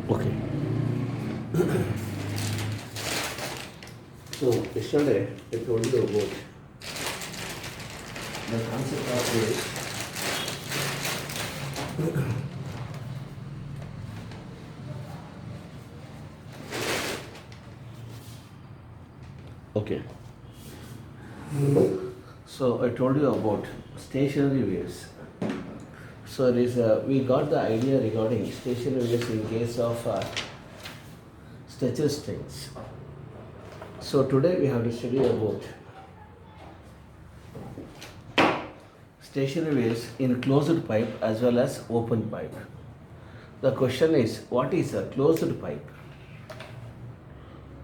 Okay. So yesterday I told you about the concept of waves. Okay. So I told you about stationary waves. So we got the idea regarding stationary waves in case of stretcher strings. So today we have to study about stationary waves in closed pipe as well as open pipe. The question is, what is a closed pipe?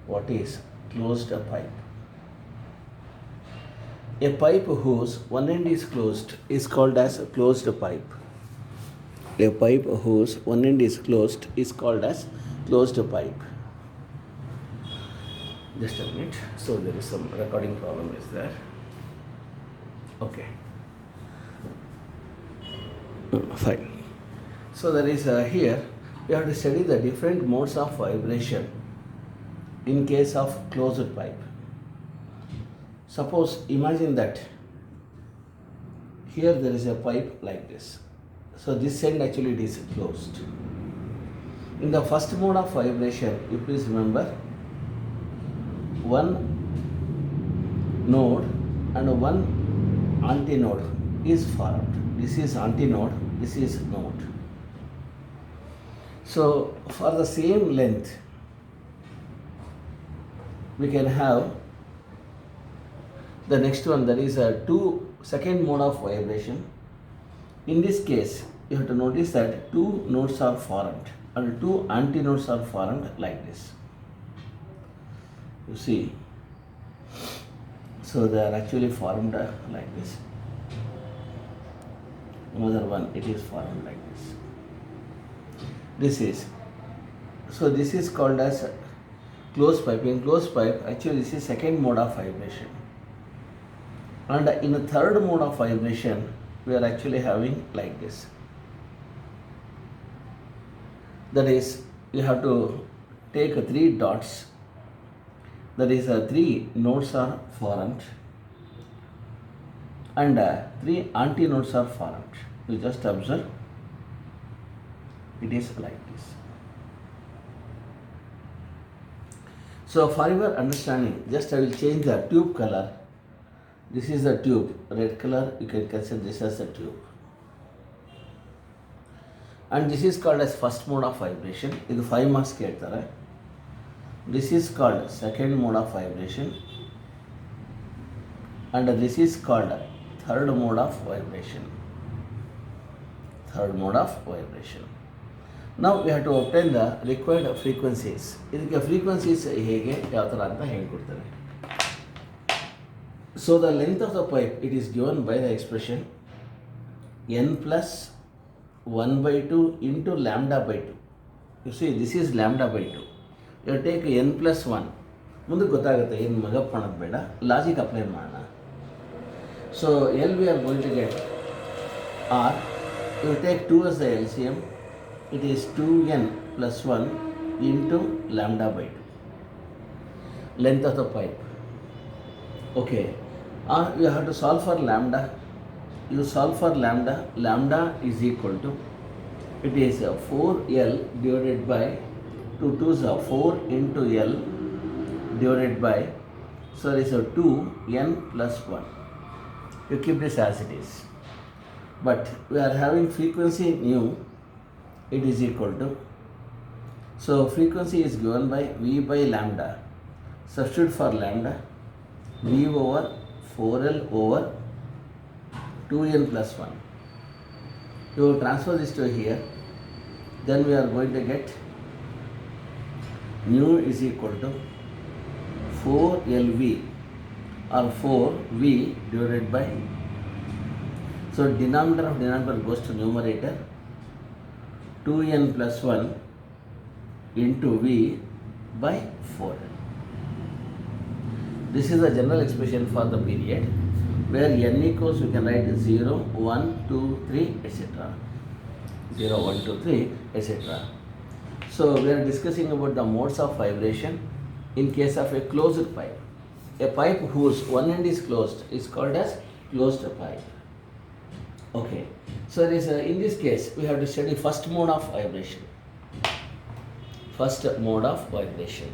What is closed pipe? A pipe whose one end is closed is called as a closed pipe. A pipe whose one end is closed is called as closed pipe. Just a minute. So there is some recording problem is there. Okay. Fine. So there is here we have to study the different modes of vibration in case of closed pipe. Suppose imagine that here there is a pipe like this. So this end actually it is closed. In the first mode of vibration, you please remember one node and one antinode is formed. This is antinode, this is node. So for the same length, we can have the next one, that is a second mode of vibration. In this case, you have to notice that two nodes are formed and two antinodes are formed like this. You see, so they are actually formed like this. Another one, it is formed like this. This is called as closed pipe. In closed pipe, actually this is second mode of vibration. And in the third mode of vibration, we are actually having like this. That is, you have to take three dots. That is, three nodes are formed and three antinodes are formed. You just observe, it is like this. So for your understanding, just I will change the tube color. This is the tube, red color, you can consider this as a tube. And this is called as first mode of vibration. This 5 marks ಕೇಳ್ತಾರೆ. This is called second mode of vibration. And this is called third mode of vibration. Third mode of vibration. Now we have to obtain the required frequencies. ಇದಕ್ಕೆ frequencies ಹೇಗೆ ಯಾವ ಥರ ಅಂತ ಹೇಳ್ಕೊಡ್ತಾರೆ. So the length of the pipe, it is given by the expression n plus 1 by 2 into lambda by 2. You see, this is lambda by 2. You take n plus 1. ಮುಂದೆ ಗೊತ್ತಾಗುತ್ತೆ ಏನು ಮಗಪ್ ಮಾಡೋದು ಬೇಡ, ಲಾಜಿಕ್ ಅಪ್ಲೈ ಮಾಡೋಣ. So L we are going to get R. You take 2 as the LCM. It is 2n plus 1 into lambda by 2. Length of the pipe. Okay. You have to solve for lambda. You solve for lambda. Lambda is equal to, it is 4L divided by 2 2s are 4 into L divided by, so it is 2n plus 1. You keep this as it is. But we are having frequency nu, it is equal to, so frequency is given by V by lambda. Substitute for lambda, V over 4L over 2n plus 1. You transfer this to here, then we are going to get nu is equal to 4LV or 4V divided by, so denominator of denominator goes to numerator, 2n plus 1 into V by 4L. This is the general expression for the period, where n equals, we can write 0, 1, 2, 3, etc. 0, 1, 2, 3, etc. So So we are discussing about the modes of vibration in case of a closed pipe. A pipe whose one end is closed is called as closed pipe. Okay, so in this case we have to study first mode of vibration. First mode of vibration.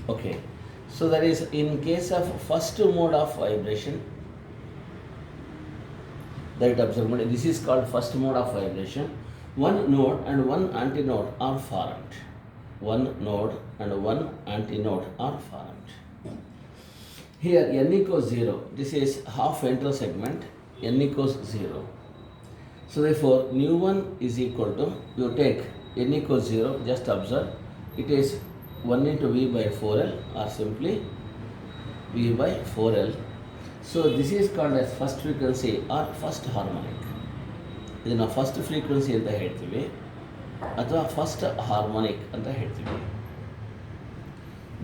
Okay, so that is in case of first mode of vibration, that observation, this is called first mode of vibration. One node and one antinode are formed. One node and one antinode are formed. Here n equals 0. This is half ventral segment. N equals 0. So therefore nu 1 is equal to, you take n equals 0, just observe, it is 1 into V by 4L or simply V by 4L. So this is called as first frequency or first harmonic. ಇದನ್ನು first frequency ಅಂತ ಹೇಳ್ತೀವಿ ಅಥವಾ first harmonic ಅಂತ ಹೇಳ್ತೀವಿ.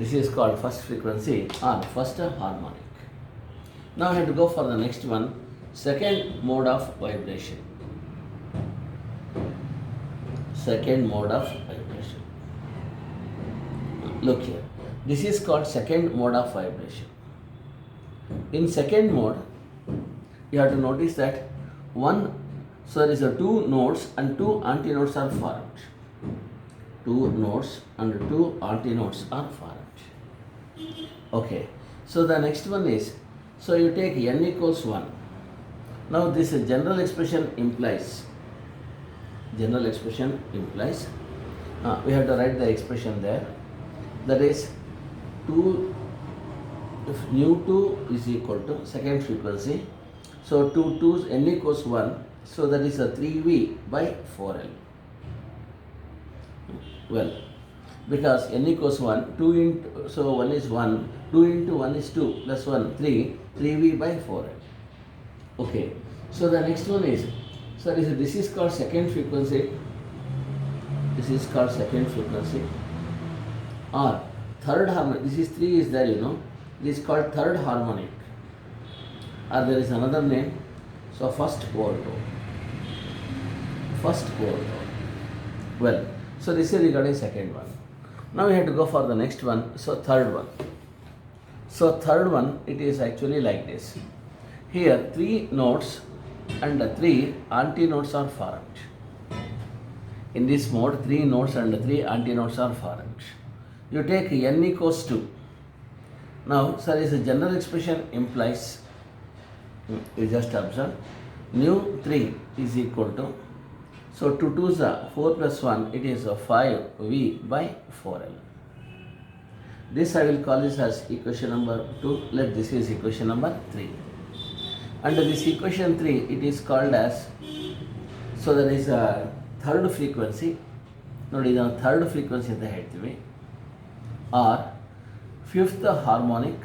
This is called first frequency or first harmonic. Now I have to go for the next one, second mode of vibration. Second mode of vibration. Look here, this is called second mode of vibration. In second mode, you have to notice that so there is a two nodes and two antinodes are formed. Two nodes and two antinodes are formed. Okay, so the next one is, so you take n equals 1. Now this general expression implies, we have to write the expression there, that is 2, if nu 2 is equal to second frequency, so 2 2's n equals 1, so that is a 3V by 4L. Well, because n equals 1, 2 into, so 1 is 1, 2 into 1 is 2, plus 1, 3, 3V by 4L. Okay, so the next one is, so this is called second frequency. This is called second frequency or third harmonic. This is 3 is there, this is called third harmonic, or there is another name. So first volto. Well, so this is regarding second one. Now we have to go for the next one. So third one. So third one, it is actually like this. Here 3 nodes and 3 antinodes are formed. In this mode, 3 nodes and 3 antinodes are formed. You take n equals 2. Now, so this general expression implies, you just observe, nu 3 is equal to, so 2 2's are 4 plus 1, it is 5V by 4L. This I will call this as equation number 2. Let this is equation number 3. Under this equation 3, it is called as, so there is a third frequency. ನೋಡಿ ಇದನ್ನು third frequency ಅಂತ ಹೇಳ್ತೀವಿ, or fifth harmonic,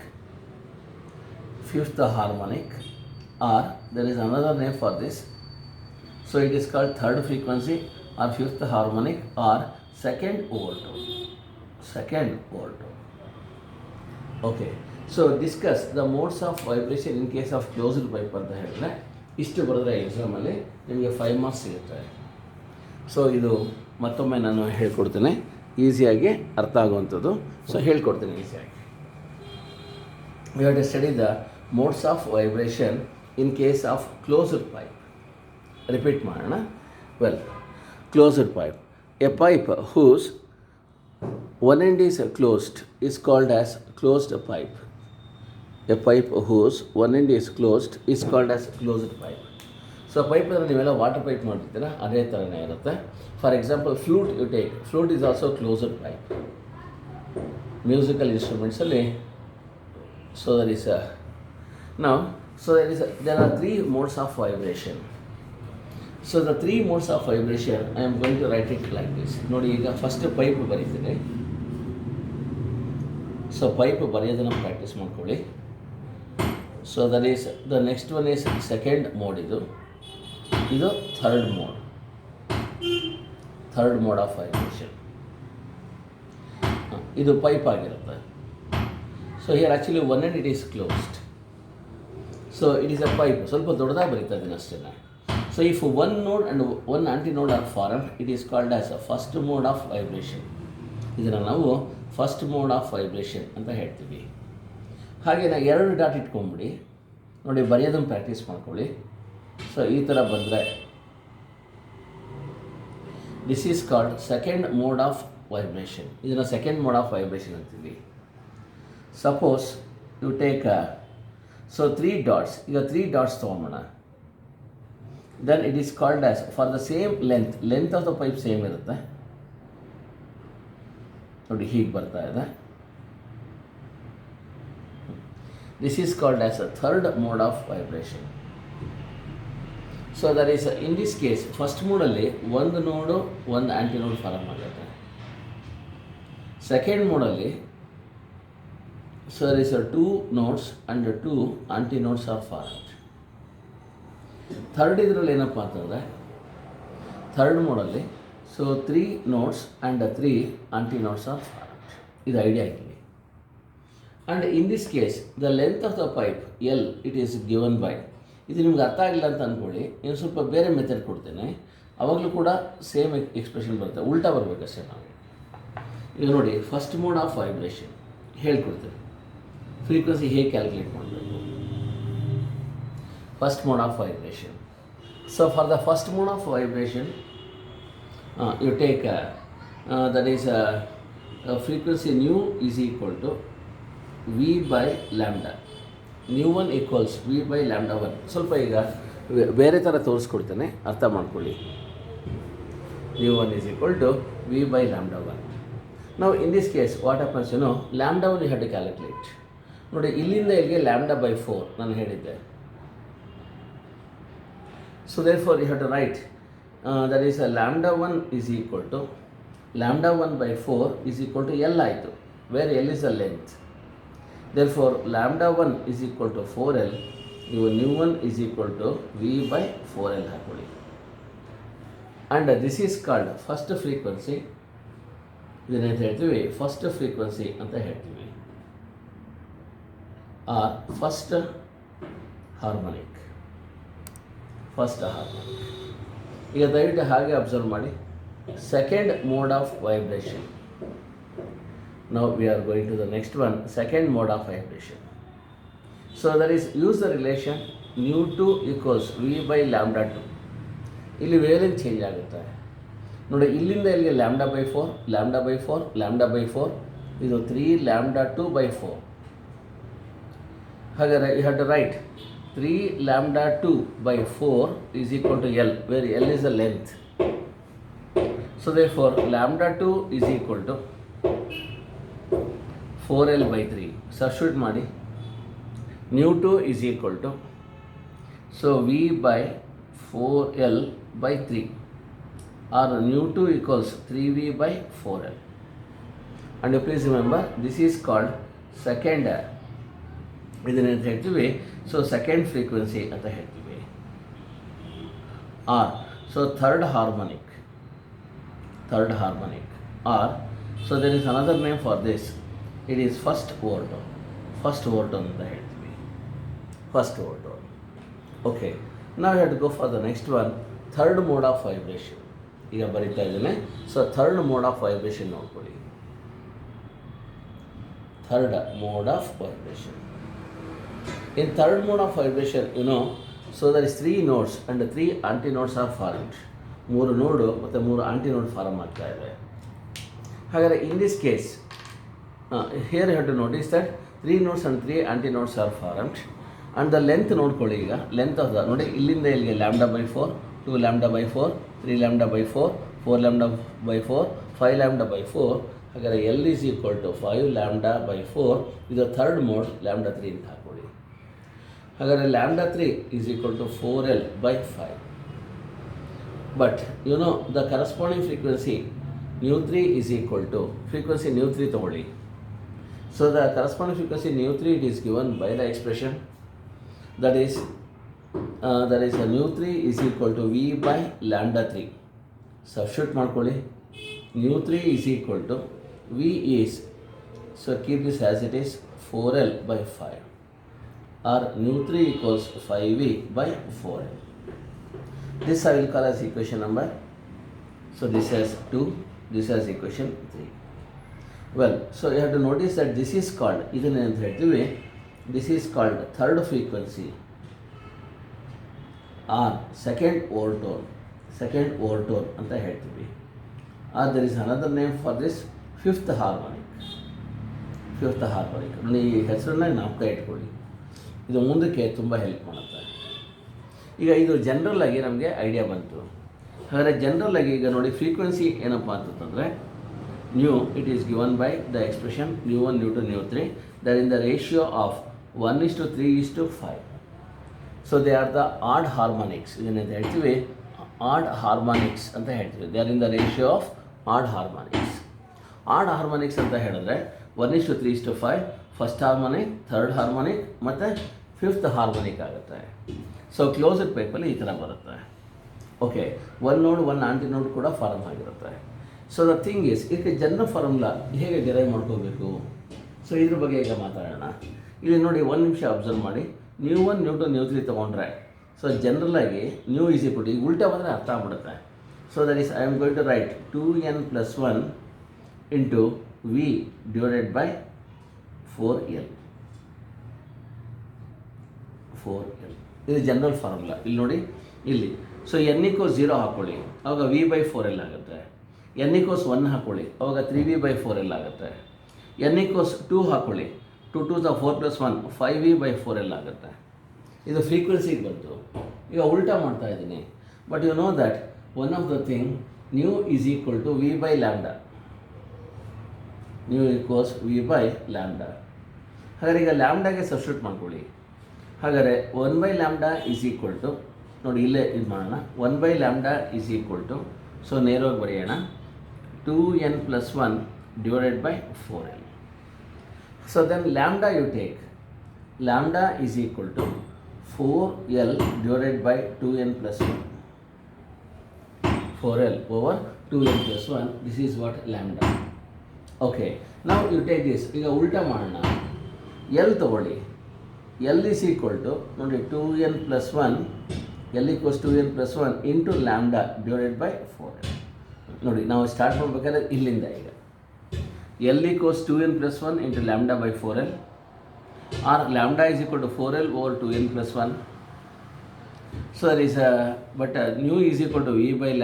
or there is another name for this. So it is called third frequency or fifth harmonic or second volto. Okay, so discuss the modes of vibration in case of closed pipe ಅಂತ ಹೇಳಿದ್ರೆ ಇಷ್ಟು ಬರೆದ್ರೆ ಎಕ್ಸಾಮಲ್ಲಿ ನಿಮಗೆ 5 marks ಸಿಗುತ್ತೆ. So ಇದು ಮತ್ತೊಮ್ಮೆ ನಾನು ಹೇಳ್ಕೊಡ್ತೇನೆ, ಈಸಿಯಾಗಿ ಅರ್ಥ ಆಗುವಂಥದ್ದು. ಸೊ ಹೇಳ್ಕೊಡ್ತೇನೆ ಈಸಿಯಾಗಿ. We have to study the modes of vibration in case of closed pipe. Repeat ಮಾಡೋಣ. Well, closed pipe. A pipe whose one end is closed is called as closed pipe. A pipe whose one end is closed is called as closed pipe. So pipe ಅಂದರೆ ನೀವೆಲ್ಲ water pipe ನೋಡ್ತಿದ್ದೀರ, ಅದೇ ಥರನೇ ಇರುತ್ತೆ. For example flute you take, flute is also closed pipe. Musical ಇನ್ಸ್ಟ್ರೂಮೆಂಟ್ಸಲ್ಲಿ, so there is there are 3 modes of vibration. So the 3 modes of vibration, I am going to write it like this. ನೋಡಿ, ಈಗ first pipe ಬರೀತೀನಿ. So pipe ಬರೆಯೋದನ್ನು practice ಮಾಡ್ಕೊಳ್ಳಿ. So that is the next one is second mode. ಇದು third mode of vibration. ಇದು pipe ಆಗಿರುತ್ತೆ. So here actually one end it is closed. So it is a pipe. ಸ್ವಲ್ಪ ದೊಡ್ಡದಾಗಿ ಬರೀತಾ ಇದ್ದೀನಿ ಅಷ್ಟೇ. So if one node and one antinode are formed, it is called as a first mode of vibration. ಇದನ್ನು ನಾವು first mode of vibration ಅಂತ ಹೇಳ್ತೀವಿ. ಹಾಗೆ ನಾವು 2 ಡಾಟ್ ಇಟ್ಕೊಂಬಿಡಿ, ನೋಡಿ ಬರೆಯೋದನ್ನು ಪ್ರಾಕ್ಟೀಸ್ ಮಾಡ್ಕೊಳ್ಳಿ. ಸೊ ಈ ಥರ ಬಂದರೆ this is called second mode of vibration. ಇದನ್ನು ಸೆಕೆಂಡ್ ಮೋಡ್ ಆಫ್ ವೈಬ್ರೇಷನ್ ಅಂತೀವಿ. Suppose you take so 3 dots, ಈಗ 3 ಡಾಟ್ಸ್ ತೊಗೊಂಬೋಣ. Then it is called as for the same length of the pipe same ಇರುತ್ತೆ. ನೋಡಿ ಹೀಗೆ ಬರ್ತಾ ಇದೆ. This is called as a third mode of vibration. So there is in this case first ಮೋಡಲ್ಲಿ ಒಂದು node ಒಂದು antinode form ಆಗುತ್ತೆ. Second ಮೋಡಲ್ಲಿ so there is 2 nodes and 2 antinodes are formed. Third ಇದರಲ್ಲಿ ಏನಪ್ಪ ಅಂತಂದರೆ ಥರ್ಡ್ ಮೋಡಲ್ಲಿ so 3 nodes and 3 antinodes are formed. ಇದು idea ಆಗಿದೆ. And in this case the length of the pipe L it is given by, ಇದು ನಿಮ್ಗೆ ಅರ್ಥ ಆಗಿಲ್ಲ ಅಂತ ಅಂದ್ಕೊಳ್ಳಿ, ಇನ್ನು ಸ್ವಲ್ಪ ಬೇರೆ ಮೆಥಡ್ ಕೊಡ್ತೇನೆ, ಅವಾಗಲೂ ಕೂಡ ಸೇಮ್ ಎಕ್ಸ್ಪ್ರೆಷನ್ ಬರುತ್ತೆ, ಉಲ್ಟಾ ಬರಬೇಕಷ್ಟೇ ನಾವು. ಈಗ ನೋಡಿ ಫಸ್ಟ್ ಮೋಡ್ ಆಫ್ ವೈಬ್ರೇಷನ್ ಹೇಳ್ಕೊಡ್ತೇನೆ, ಫ್ರೀಕ್ವೆನ್ಸಿ ಹೇಗೆ ಕ್ಯಾಲ್ಕುಲೇಟ್ ಮಾಡಬೇಕು. First mode of vibration. So for the first mode of vibration you take that is frequency nu is equal to v by lambda. nu 1 equals v by lambda 1. ಸ್ವಲ್ಪ ಈಗ ಬೇರೆ ಥರ ತೋರಿಸ್ಕೊಡ್ತೇನೆ, ಅರ್ಥ ಮಾಡ್ಕೊಳ್ಳಿ. nu 1 is equal to v by lambda 1. Now in this case what happens, you know, lambda 1 you have to calculate. ನೋಡಿ ಇಲ್ಲಿಂದ ಇಲ್ಲಿಗೆ lambda by 4 ನಾನು ಹೇಳಿದ್ದೆ. So therefore you have to write that is lambda 1 is equal to lambda 1 by 4 is equal to L ಆಯಿತು, where L is the length. Therefore lambda 1 is equal to 4L. ನೀವು nu 1 is equal to V by 4L ಹಾಕೊಳ್ಳಿ. and this is called first frequency. ಇದನ್ನ ಹೇಳ್ತೀವಿ first frequency ಅಂತ ಹೇಳ್ತೀವಿ, or first harmonic. First harmonic. ಈಗ ದಯವಿಟ್ಟು ಹಾಗೆ observe ಮಾಡಿ. Second mode of vibration. Now we are going to the next one, second mode of vibration. So that is use the relation nu2 equals v by lambda 2. ಇಲ್ಲಿ wavelength change ಆಗುತ್ತೆ ನೋಡಿ, ಇಲ್ಲಿಂದ ಇಲ್ಲಿಗೆ lambda by 4, lambda by 4, lambda by 4, ಇದು 3 lambda 2 by 4. ಹಾಗಾದರೆ you have to write 3 lambda 2 by 4 is equal to L, where L is the length. So therefore lambda 2 is equal to 4L by 3. Substitute ಮಾಡಿ. nu 2 is equal to so V by 4L by 3, or nu 2 equals 3V by 4L. And please remember this is called second, ಇದನ್ನೇನು ಹೇಳ್ತೀವಿ, so second frequency ಅಂತ ಹೇಳ್ತೀವಿ. Or so third harmonic or. So there is another name for this, it is first overtone ಅಂತ ಹೇಳ್ತೀವಿ. First overtone. Okay, ನಾವು have to go for the next one, third mode of vibration. ಈಗ ಬರೀತಾ ಇದ್ದೇನೆ. So third mode of vibration ನೋಡ್ಕೊಳ್ಳಿ. Third mode of vibration. In third mode of vibration, you know, so there is 3 nodes and 3 antinodes are formed. 3 ನೋಡು ಮತ್ತು 3 ಆಂಟಿನೋಡ್ form ಆಗ್ತಾ ಇದೆ. ಹಾಗಾದರೆ in this case here you have to notice that 3 nodes and 3 antinodes are formed, and the length ನೋಡ್ಕೊಳ್ಳಿ. ಈಗ length of the ನೋಡಿ, ಇಲ್ಲಿಂದ ಇಲ್ಲಿಗೆ lambda by 4, 2 lambda by 4, 3 lambda by 4, 4 lambda by 4, 5 lambda by 4. ಹಾಗಾದರೆ L is equal to 5 lambda by 4. ಇದು third mode, lambda 3 ಅಂತ ಹಾಕೊಳ್ಳಿ. ಹಾಗಾದರೆ lambda 3 is equal to 4L by 5. But you know the corresponding frequency nu 3 is equal to frequency nu 3 ತಗೊಳ್ಳಿ. So the corresponding frequency nu 3 it is given by the expression that is nu 3 is equal to V by lambda 3. Substitute ಮಾಡ್ಕೊಳ್ಳಿ. nu 3 is equal to V is, so keep this as it is, 4L by 5, or nu 3 equals 5V by 4L. This I will call as equation number. So this is 2, this is equation 3. Well, so you have to notice that this is called, this is called third frequency or second overtone ಅಂತ ಹೇಳ್ತೀವಿ. Or there is another name for this, fifth harmonic. ನೋಡಿ, ಈ ಹೆಸರನ್ನ ಜ್ಞಾಪಕ ಇಟ್ಕೊಳ್ಳಿ, ಇದು ಮುಂದಕ್ಕೆ ತುಂಬ ಹೆಲ್ಪ್ ಮಾಡುತ್ತೆ. ಈಗ ಇದು ಜನರಲ್ ಆಗಿ ನಮಗೆ ಐಡಿಯಾ ಬಂತು. ಹಾಗಾದರೆ ಜನರಲ್ ಆಗಿ ಈಗ ನೋಡಿ, ಫ್ರೀಕ್ವೆನ್ಸಿ ಏನಪ್ಪ ಅಂತಂದರೆ nu, it is given by the expression μ1 μ2 μ3 that in the ratio of 1:3:5. So they are the odd harmonics. ಇದನ್ನೇನು ಹೇಳ್ತೀವಿ, ಆಡ್ ಹಾರ್ಮೋನಿಕ್ಸ್ ಅಂತ ಹೇಳ್ತೀವಿ. They are in the ratio of odd harmonics. Odd harmonics ಅಂತ ಹೇಳಿದ್ರೆ 1:3:5 first harmonic, third harmonic ಮತ್ತು fifth harmonic ಆಗುತ್ತೆ. So closed ಪೈಪಲ್ಲಿ ಈ ಥರ ಬರುತ್ತೆ. Okay, one node one antinode ಕೂಡ ಫಾರ್ಮ್ ಆಗಿರುತ್ತೆ. ಸೊ ದ ಥಿಂಗ್ ಈಸ್, ಇದಕ್ಕೆ ಜನರಲ್ ಫಾರ್ಮುಲಾ ಹೇಗೆ ಡಿರೈವ್ ಮಾಡ್ಕೋಬೇಕು, ಸೊ ಇದ್ರ ಬಗ್ಗೆ ಈಗ ಮಾತಾಡೋಣ. ಇಲ್ಲಿ ನೋಡಿ, ಒಂದು ನಿಮಿಷ ಅಬ್ಸರ್ವ್ ಮಾಡಿ. μ1 μ2 μ3 ತೊಗೊಂಡ್ರೆ, ಸೊ ಜನರಲಾಗಿ ನ್ಯೂ ಈಸ್ ಈಕ್ವಲ್ ಟು, ಈಗ ಉಲ್ಟಾ ಬಂದರೆ ಅರ್ಥ ಆಗ್ಬಿಡುತ್ತೆ. So that is I am going to write 2n+1 into v divided by 4l. ಇದು ಜನರಲ್ ಫಾರ್ಮುಲಾ. ಇಲ್ಲಿ ನೋಡಿ, ಇಲ್ಲಿ ಸೊ n=0 ಹಾಕ್ಕೊಳ್ಳಿ, ಅವಾಗ v/4l ಆಗುತ್ತೆ. n=1 ಹಾಕ್ಕೊಳ್ಳಿ, ಅವಾಗ 3v/4l ಆಗುತ್ತೆ. n=2 ಹಾಕ್ಕೊಳ್ಳಿ, 2 2 4 + 1 5v/4l ಆಗುತ್ತೆ. ಇದು ಫ್ರೀಕ್ವೆನ್ಸಿಗೆ ಬಂತು. ಈಗ ಉಲ್ಟಾ ಮಾಡ್ತಾ ಇದ್ದೀನಿ. But you know that one of the thing, nu is equal to v/λ. Nu equals v/λ. ಹಾಗಾದ್ರೆ ಈಗ ಲ್ಯಾಂಬ್ಡಾಗೆ ಸಬ್ಸ್ಟಿಟ್ಯೂಟ್ ಮಾಡ್ಕೊಳ್ಳಿ. ಹಾಗಾದರೆ 1/λ ಈಸ್ ಈಕ್ವಲ್ ಟು, ನೋಡಿ ಇಲ್ಲೇ ಇದು ಮಾಡೋಣ, 1/λ ಈಸ್ ಈಕ್ವಲ್ ಟು, ಸೊ ನೇರವಾಗಿ ಬರೆಯೋಣ, 2n+1 divided by 4l. So then lambda you take, lambda is equal to 4l divided by 2n+1, 4l over 2n+1, this is what lambda. Okay, ನಾವು you take this. ಈಗ ಉಲ್ಟಾ ಮಾಡೋಣ, L ತಗೊಳ್ಳಿ, L is equal to, ನೋಡಿ 2n+1, l=2n+1 into lambda divided by 4l. ನೋಡಿ, ನಾವು start ಮಾಡಬೇಕಾದ್ರೆ ಇಲ್ಲಿಂದ, ಈಗ l=2n+1 into lambda by 4l, or lambda is equal to 4l over 2n+1. So that is but nu is equal to v/λ.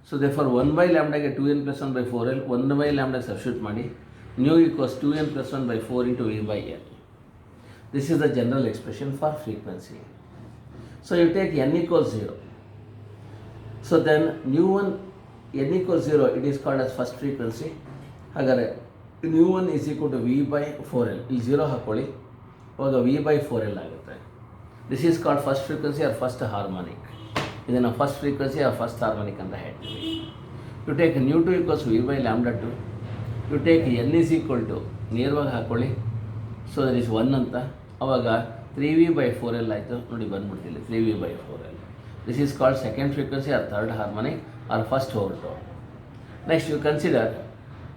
So therefore 1/λಗೆ 2n+1/4l, 1/λ substitute ಮಾಡಿ, nu equals 2n+1/4 into v/l. This is the general expression for frequency. So you take n=0. So then μ1, n=0, it is called as first frequency. ಹಾಗಾದರೆ μ1 is equal to v/4l. ಇಲ್ಲಿ 0 ಹಾಕ್ಕೊಳ್ಳಿ, ಅವಾಗ v/4l ಆಗುತ್ತೆ. This is called first frequency or first harmonic. ಇದನ್ನು first frequency or first harmonic ಅಂತ ಹೇಳ್ತೀವಿ. You take μ2 equals v/λ2. You take n is equal to, ನೇರವಾಗಿ ಹಾಕ್ಕೊಳ್ಳಿ, ಸೊ ದಟ್ ಈಸ್ 1 ಅಂತ, ಅವಾಗ 3v/4l ಆಯಿತು. ನೋಡಿ ಬಂದ್ಬಿಡ್ತಿಲ್ಲ, 3v/4l. This is called second frequency or third harmonic or first overtone. Next you consider,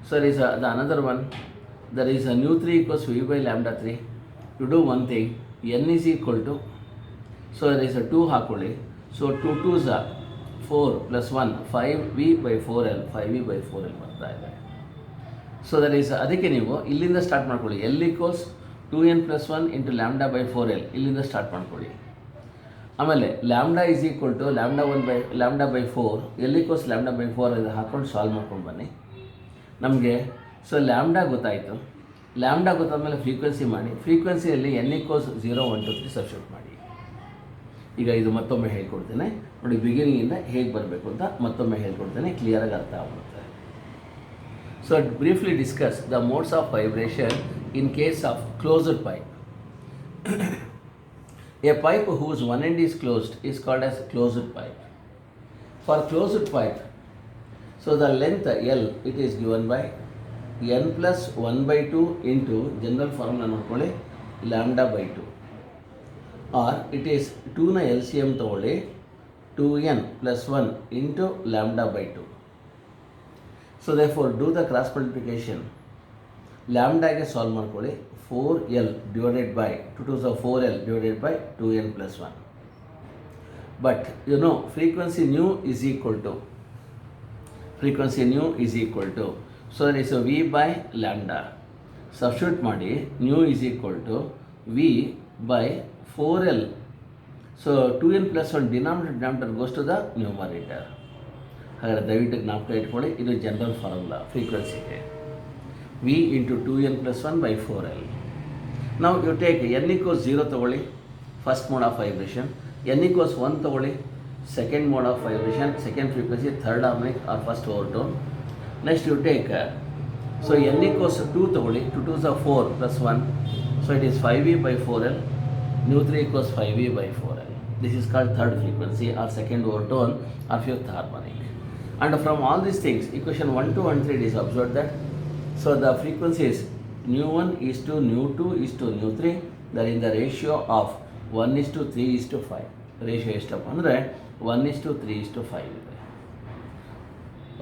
so there is the another one, there is μ3 equals v/λ3. You do one thing, n is equal to, so there is 2 ಹಾಕ್ಕೊಳ್ಳಿ, so 2 2s 4 + 1 5v/4l, 5v/4l ಬರ್ತಾ ಇದೆ. So that is, ಅದಕ್ಕೆ ನೀವು ಇಲ್ಲಿಂದ start ಮಾಡ್ಕೊಳ್ಳಿ, l=2n+1 into λ/4l, ಇಲ್ಲಿಂದ start ಮಾಡ್ಕೊಳ್ಳಿ. ಆಮೇಲೆ lambda is equal to λ/4, l=λ/4 ಇದು ಹಾಕ್ಕೊಂಡು ಸಾಲ್ವ್ ಮಾಡ್ಕೊಂಡು ಬನ್ನಿ. ನಮಗೆ ಸೊ ಲ್ಯಾಂಬ್ಡಾ ಗೊತ್ತಾಯಿತು. ಲ್ಯಾಂಬ್ಡಾ ಗೊತ್ತಾದ್ಮೇಲೆ ಫ್ರೀಕ್ವೆನ್ಸಿ ಮಾಡಿ, ಫ್ರೀಕ್ವೆನ್ಸಿಯಲ್ಲಿ n=0 1 2 3 ಸಬ್ಸ್ಟಿಟ್ಯೂಟ್ ಮಾಡಿ. ಈಗ ಇದು ಮತ್ತೊಮ್ಮೆ ಹೇಳ್ಕೊಡ್ತೇನೆ ನೋಡಿ, ಬಿಗಿನಿಂಗಿಂದ ಹೇಗೆ ಬರಬೇಕು ಅಂತ ಮತ್ತೊಮ್ಮೆ ಹೇಳ್ಕೊಡ್ತೇನೆ, ಕ್ಲಿಯರಾಗಿ ಅರ್ಥ ಆಗುತ್ತೆ. So briefly discuss the modes of vibration in case of closed pipe. A pipe whose one end is closed is called as closed pipe. For closed pipe, so the length L, it is given by n+1/2 into general formula ನೋಡ್ಕೊಳ್ಳಿ, λ/2, or it is 2ನ LCM ತಗೊಳ್ಳಿ, 2n+1 into λ/2. So therefore do the cross multiplication. ಲ್ಯಾಂಬ್ಡಾಗೆ solve ಮಾಡ್ಕೊಳ್ಳಿ, 4l divided by 2 2 4l divided by 2n+1. but you know frequency nu is equal to so there is a v by lambda. Substitute ಮಾಡಿ nu is equal to v by 4l. So 2n plus 1 denominator goes to the numerator. ಹಾಗಾದರೆ ದಯವಿಟ್ಟು ಜ್ಞಾಪಕ ಇಟ್ಕೊಳ್ಳಿ, ಇದು general formula ಫ್ರೀಕ್ವೆನ್ಸಿಗೆ v into 2n plus 1 by 4l. Now you take n equals 0 ತಗೊಳ್ಳಿ, first mode of vibration, n equals 1 ತಗೊಳ್ಳಿ, second mode of vibration, second frequency, third harmonic or first overtone. Next you take so n equals 2 ತಗೊಳ್ಳಿ, 2 2s are 4 plus 1, so it is 5v by 4l, nu 3 equals 5v by 4l. This is called third frequency or second overtone or fifth harmonic. And from all these things, equation 1, 2 and 3, it is observed that so the frequencies nu 1 is to nu 2 is to nu 3, that in the ratio of 1 is to 3 is to 5. Ratio ಎಷ್ಟಪ್ಪ ಅಂದರೆ 1 is to 3 is to 5 ಇದೆ.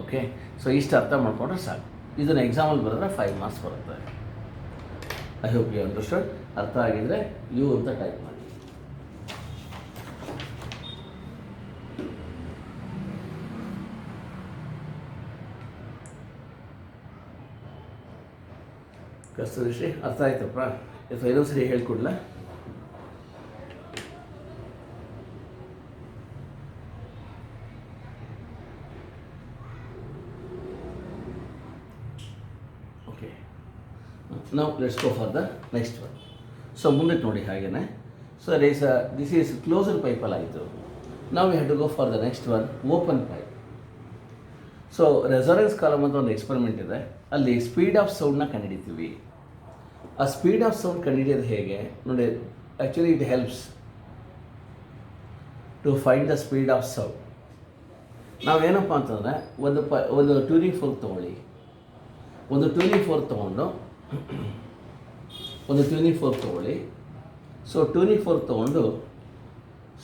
Okay, so ಇಷ್ಟು ಅರ್ಥ ಮಾಡ್ಕೊಂಡ್ರೆ ಸಾಕು. ಇದನ್ನು ಎಕ್ಸಾಮಲ್ಲಿ ಬರೆದ್ರೆ 5 ಮಾರ್ಕ್ಸ್ ಬರುತ್ತೆ. I hope you understood. ಅರ್ಥ ಆಗಿದ್ರೆ ಯು ಅಂತ ಟೈಪ್ ಮಾಡಿ. ಕಸ್ತೂರಿಶ್ರೀ ಅರ್ಥ ಆಯ್ತಪ್ಪ? ಅಥವಾ ಇನ್ನೊಂದು ಸರಿ ಹೇಳ್ಕೊಡ್ಲ? ಓಕೆ, ನಾವು let's go for the next one. So ಮುಂದಕ್ಕೆ ನೋಡಿ ಹಾಗೇನೆ. ಸೊ ದಿಸ್ ಈಸ್ ಕ್ಲೋಸರ್ ಪೈಪಲ್ಲಿ ಆಯಿತು. ನಾವು we have to go for the next one, open pipe. So resonance column ಅಂತ ಒಂದು ಎಕ್ಸ್ಪೆರಿಮೆಂಟ್ ಇದೆ, ಅಲ್ಲಿ ಸ್ಪೀಡ್ ಆಫ್ ಸೌಂಡ್ನ ಕಂಡುಹಿಡಿತೀವಿ. ಆ ಸ್ಪೀಡ್ ಆಫ್ ಸೌಂಡ್ ಕಂಡುಹಿಡಿಯೋದು ಹೇಗೆ ನೋಡಿ, actually it helps to find the speed of sound. ನಾವೇನಪ್ಪ ಅಂತಂದರೆ ಒಂದು ಟ್ಯೂನಿಂಗ್ ಫೋರ್ಕ್ ತೊಗೊಳ್ಳಿ, ಒಂದು ಟ್ಯೂನಿಂಗ್ ಫೋರ್ಕ್ ತೊಗೊಂಡು ಸೊ ಟ್ಯೂನಿಂಗ್ ಫೋರ್ಕ್ ತೊಗೊಂಡು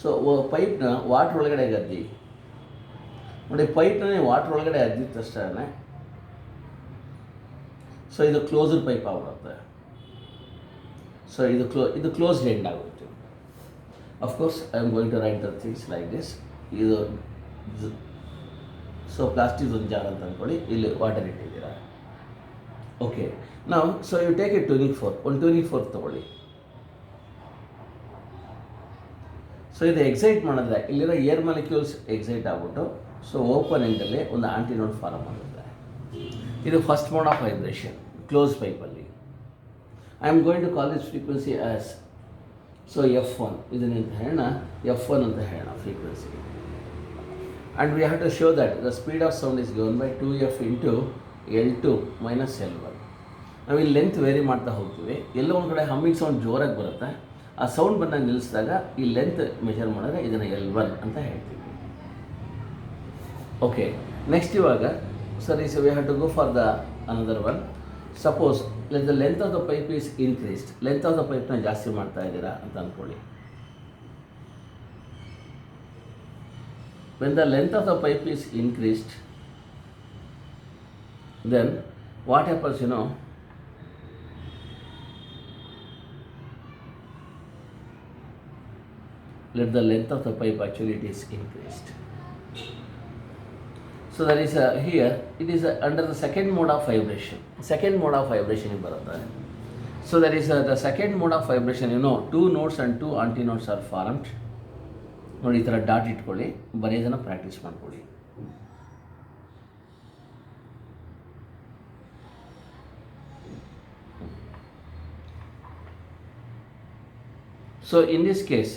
ಸೊ ಪೈಪ್ನ ವಾಟ್ರ್ ಒಳಗಡೆ ಗದ್ದಿ ನೋಡಿ. ಪೈಪ್ನ ವಾಟ್ರ್ ಒಳಗಡೆ ಅದ್ದಿದ ತಕ್ಷಣ ಸೊ ಇದು ಕ್ಲೋಸ್ಡ್ ಪೈಪ್ ಆಗಿಬಿಡುತ್ತೆ. ಸೊ ಇದು ಕ್ಲೋಸ್ಡ್ ಎಂಡ್ ಆಗುತ್ತೆ. Of course I am going to write the things like this. ಇದು ಸೊ ಪ್ಲಾಸ್ಟಿಕ್ ಒಂದು ಜಾರ್ ಅಂತ ಅಂದ್ಕೊಳ್ಳಿ, ಇಲ್ಲಿ ವಾಟರ್ ಇಟ್ಟಿದ್ದೀರಾ. ಓಕೆ, ನಾವು so you take a tuning fork, ಒಂದು ಟ್ಯೂನಿಂಗ್ ಫೋರ್ಕ್ ತೊಗೊಳ್ಳಿ. ಸೊ ಇದು ಎಕ್ಸೈಟ್ ಮಾಡಿದ್ರೆ ಇಲ್ಲಿರೋ ಏರ್ ಮಾಲಿಕ್ಯೂಲ್ಸ್ ಎಕ್ಸೈಟ್ ಆಗ್ಬಿಟ್ಟು ಸೊ ಓಪನ್ ಎಂಡಲ್ಲಿ ಒಂದು ಆಂಟಿನೋಡ್ ಫಾರ್ಮ್ ಆಗುತ್ತೆ. ಇದು first mode of vibration close ಪೈಪಲ್ಲಿ. I am going to call this frequency as so F1. ಇದನ್ನೆಂತ ಹೇಳೋಣ, F1 ಅಂತ ಹೇಳೋಣ ಫ್ರೀಕ್ವೆನ್ಸಿ. And we have to show that the speed of sound is given by 2f into L2 minus L1. ನಾವು ಇಲ್ಲಿ length very ಮಾಡ್ತಾ ಹೋಗ್ತೀವಿ. ಎಲ್ಲೋ ಒಂದು ಕಡೆ ಹಮ್ಮಿಂಗ್ ಸೌಂಡ್ ಜೋರಾಗಿ ಬರುತ್ತೆ, ಆ ಸೌಂಡ್ ಬಂದಾಗ ನಿಲ್ಲಿಸಿದಾಗ ಈ ಲೆಂತ್ ಮೆಷರ್ ಮಾಡಿದ್ರೆ ಇದನ್ನು L1 ಅಂತ ಹೇಳ್ತೀವಿ. ಓಕೆ, ನೆಕ್ಸ್ಟ್ ಇವಾಗ ಸರಿ, so we have to go for the another one. Suppose the length of the pipe is increased, length of the ಪೈಪ್ನ ಜಾಸ್ತಿ ಮಾಡ್ತಾ ಇದ್ದೀರಾ ಅಂತ ಅಂದ್ಕೊಳ್ಳಿ. When the length of the pipe is increased, then what happens you know, let the length of the pipe actually it is increased. So there is here it is under the second mode of vibration. Second mode of vibration ಬರುತ್ತೆ. So there is the second mode of vibration, you know, 2 nodes and 2 antinodes are formed. ನೋಡಿ, ಈ ಥರ dot ಇಟ್ಕೊಳ್ಳಿ, ಬರೆಯೋದನ್ನು practice ಮಾಡ್ಕೊಳ್ಳಿ. So in this case,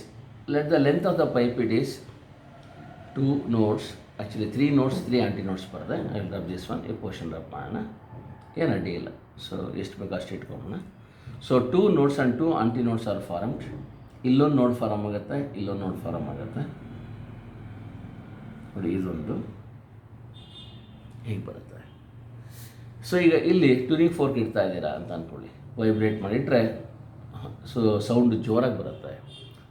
let the length of the pipe it is 2 nodes, actually 3 nodes, 3 antinodes ಬರುತ್ತೆ. I will rub this one, ಈ portion rub ಮಾಡೋಣ, ಏನು ಅಡ್ಡಿ ಇಲ್ಲ. ಸೊ ಎಷ್ಟು ಬೇಕೋ ಅಷ್ಟು ಇಟ್ಕೊಳ್ಳೋಣ. So 2 nodes and 2 antinodes are formed. ಇಲ್ಲೊಂದು ನೋಡ್ ಫಾರಮ್ ಆಗುತ್ತೆ, ಇಲ್ಲೊಂದು ನೋಡ್ ಫಾರಮ್ ಆಗುತ್ತೆ ನೋಡಿ. ಇದೊಂದು ಹೀಗೆ ಬರುತ್ತೆ. ಸೊ ಈಗ ಇಲ್ಲಿ ಟ್ಯೂನಿಂಗ್ ಫೋರ್ಕ್ ಇಡ್ತಾ ಇದ್ದೀರಾ ಅಂತ ಅಂದ್ಕೊಳ್ಳಿ, ವೈಬ್ರೇಟ್ ಮಾಡಿಟ್ರೆ ಸೊ ಸೌಂಡ್ ಜೋರಾಗಿ ಬರುತ್ತೆ.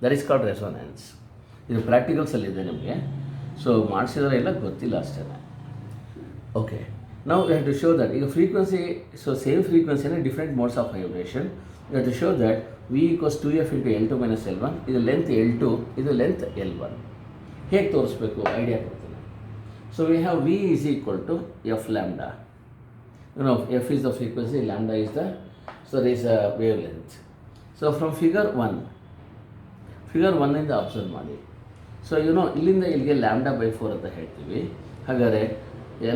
That is called resonance. ಇದು ಪ್ರಾಕ್ಟಿಕಲ್ಸಲ್ಲಿದೆ ನಿಮಗೆ, ಸೊ ಮಾಡಿಸಿದ್ರೆ ಎಲ್ಲ ಗೊತ್ತಿಲ್ಲ ಅಷ್ಟೇ. ಓಕೆ, ನಾವು you have to show that ಈಗ ಫ್ರೀಕ್ವೆನ್ಸಿ, ಸೊ ಸೇಮ್ ಫ್ರೀಕ್ವೆನ್ಸಿನೇ different modes of vibration. You have to show that V equals 2f into L2 minus L1. ಇದು ಲೆಂತ್ L2, ಇದು ಲೆಂತ್ L1. ಹೇಗೆ ತೋರಿಸ್ಬೇಕು ಐಡಿಯಾ ಕೊಡ್ತೀನಿ. So we have v is equal to f lambda. F is the frequency, lambda is the, so there is a wavelength. So from figure 1 observe ಮಾಡಿ. So ಇಲ್ಲಿಂದ ಇಲ್ಲಿಗೆ lambda by 4 ಅಂತ ಹೇಳ್ತೀವಿ. ಹಾಗಾದರೆ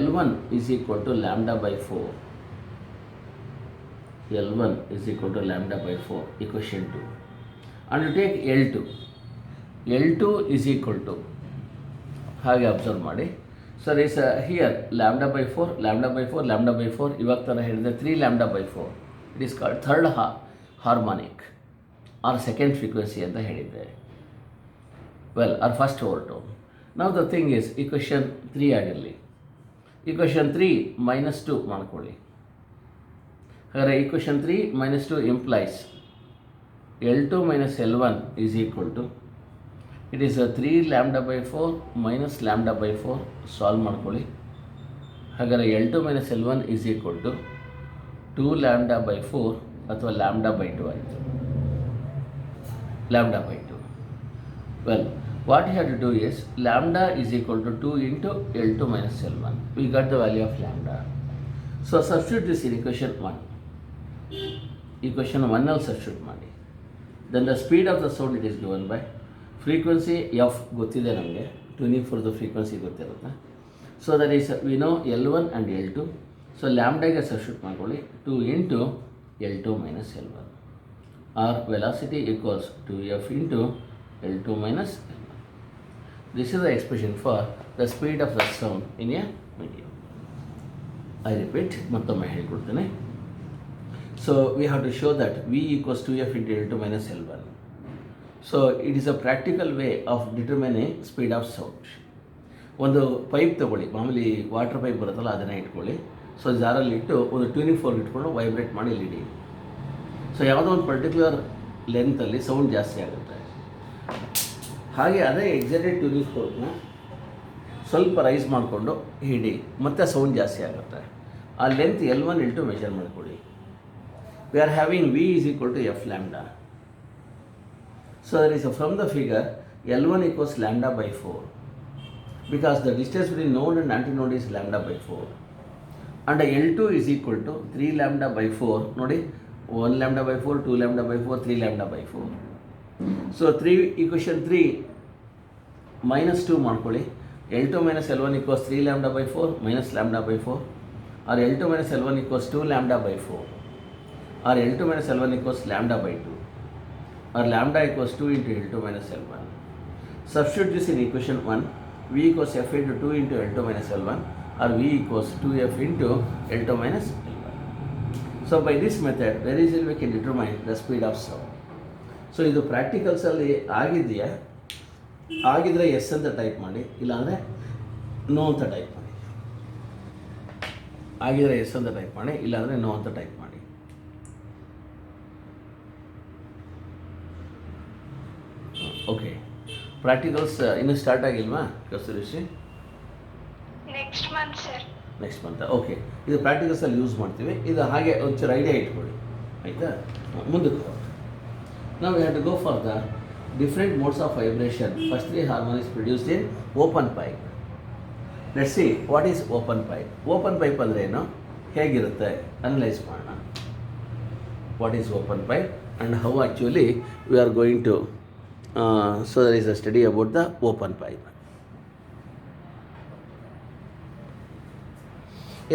L1 is equal to lambda by 4. L1 is equal to lambda by 4, equation 2. And you take L2. L2 is equal to, ಹಾಗೆ observe ಮಾಡಿ. So is here lambda by 4, lambda by 4, lambda by 4. ಇವಾಗ ಥರ ಹೇಳಿದೆ 3 lambda by 4. It is called third harmonic or second frequency ಅಂತ ಹೇಳಿದ್ದೆ. Well, or first overtone. Now the thing is equation 3 ಆಗಿರಲಿ. Equation 3 -2 ಮಾಡ್ಕೊಳ್ಳಿ. ಹಾಗಾದರೆ equation 3 - 2 implies L2 minus L1 is equal to, it is a 3 lambda by 4 minus lambda by 4. Solve ಮಾಡ್ಕೊಳ್ಳಿ. ಹಾಗಾದರೆ L2 minus L1 is equal to 2 lambda by 4 ಅಥವಾ lambda by 2 ಆಯಿತು. lambda by 2. Well, what you have to do is lambda is equal to 2 into L2 minus L1. We got the value of lambda. So substitute this in equation 1. Equation 1 ನಲ್ಲಿ substitute ಮಾಡಿ. Then the speed of the sound it is given by frequency F ಗೊತ್ತಿದೆ ನಮಗೆ, tuning for the frequency ಗೊತ್ತಿರುತ್ತೆ. So that is we know L1 and L2. ಸೊ ಲ್ಯಾಂಬ್ಡಾಗೆ substitute ಮಾಡ್ಕೊಳ್ಳಿ. 2 into L2 minus L1 or velocity equals 2f into L2 minus L1. This is the expression for the speed of the sound in a medium. I repeat, ಮತ್ತೊಮ್ಮೆ ಹೇಳಿಕೊಡ್ತೇನೆ. So we have to show that V equals 2f into L2 minus L1. So it is a practical way of determining speed of sound. ಒಂದು pipe ತೊಗೊಳ್ಳಿ, ಮಾಮೂಲಿ water pipe ಬರುತ್ತಲ್ಲ ಅದನ್ನೇ ಇಟ್ಕೊಳ್ಳಿ. So ಜಾರಲ್ಲಿ ಇಟ್ಟು ಒಂದು ಟ್ಯೂನಿಂಗ್ ಫೋರ್ಕ್ ಇಟ್ಕೊಂಡು ವೈಬ್ರೇಟ್ ಮಾಡಿ ಇಲ್ಲಿಡಿ. ಸೊ ಯಾವುದೋ ಒಂದು ಪರ್ಟಿಕ್ಯುಲರ್ ಲೆಂತಲ್ಲಿ ಸೌಂಡ್ ಜಾಸ್ತಿ ಆಗುತ್ತೆ. ಹಾಗೆ ಅದೇ ಎಕ್ಸಾಕ್ಟೆಡ್ ಟ್ಯೂನಿಂಗ್ ಫೋರ್ಕ್ನ ಸ್ವಲ್ಪ ರೈಸ್ ಮಾಡಿಕೊಂಡು ಹಿಡಿ, ಮತ್ತೆ ಸೌಂಡ್ ಜಾಸ್ತಿ ಆಗುತ್ತೆ. ಆ ಲೆಂತ್ L1 L2 ಮೆಷರ್ ಮಾಡ್ಕೊಳ್ಳಿ. We are having V is equal to f lambda. So there is from the figure L1 equals lambda by 4, because the distance between node and antinode is lambda by 4, and L2 is equal to 3 lambda by 4. ನೋಡಿ, 1 lambda by 4, 2 lambda by 4, 3 lambda by 4. So equation 3 -2 ಮಾಡ್ಕೊಳ್ಳಿ. L2 minus L1 equals 3 lambda by 4 minus lambda by 4, or L2 minus L1 equals 2 lambda by 4, or L2 minus L1 equals lambda by 2, or lambda equals 2 into L2 minus L1. Substitute this in equation 1. V equals f into 2 into L2 minus L1, or V equals 2f into L2 minus L1. So by this method very easily we can determine the speed of sound. So ಇದು ಪ್ರಾಕ್ಟಿಕಲ್ಸಲ್ಲಿ ಆಗಿದೆಯಾ? ಆಗಿದ್ರೆ S ಅಂತ type ಮಾಡಿ, ಇಲ್ಲಾಂದರೆ no ಅಂತ type ಮಾಡಿ. ಆಗಿದ್ರೆ S ಅಂತ ಟೈಪ್ ಮಾಡಿ, ಇಲ್ಲಾಂದರೆ ನೋ ಅಂತ ಟೈಪ್ ಮಾಡಿ. ಓಕೆ, ಪ್ರಾಕ್ಟಿಕಲ್ಸ್ ಇನ್ನೂ ಸ್ಟಾರ್ಟ್ ಆಗಿಲ್ವಾ Kasturishri? Next month sir. Next month. Okay, ಇದು ಪ್ರಾಕ್ಟಿಕಲ್ಸಲ್ಲಿ ಯೂಸ್ ಮಾಡ್ತೀವಿ. ಇದು ಹಾಗೆ ಒಂಚೂರು ಐಡಿಯಾ ಇಟ್ಕೊಳ್ಳಿ, ಆಯಿತಾ? ಮುಂದಕ್ಕೆ ನಾವು we have to go for the different modes of vibration. First 3 harmonics produced in open pipe. Let's see what is open pipe. Open pipe ಅಂದರೆ ಏನು, ಹೇಗಿರುತ್ತೆ ಅನಲೈಸ್ ಮಾಡೋಣ. What is open pipe and how actually we are going to so there is a study about the open pipe.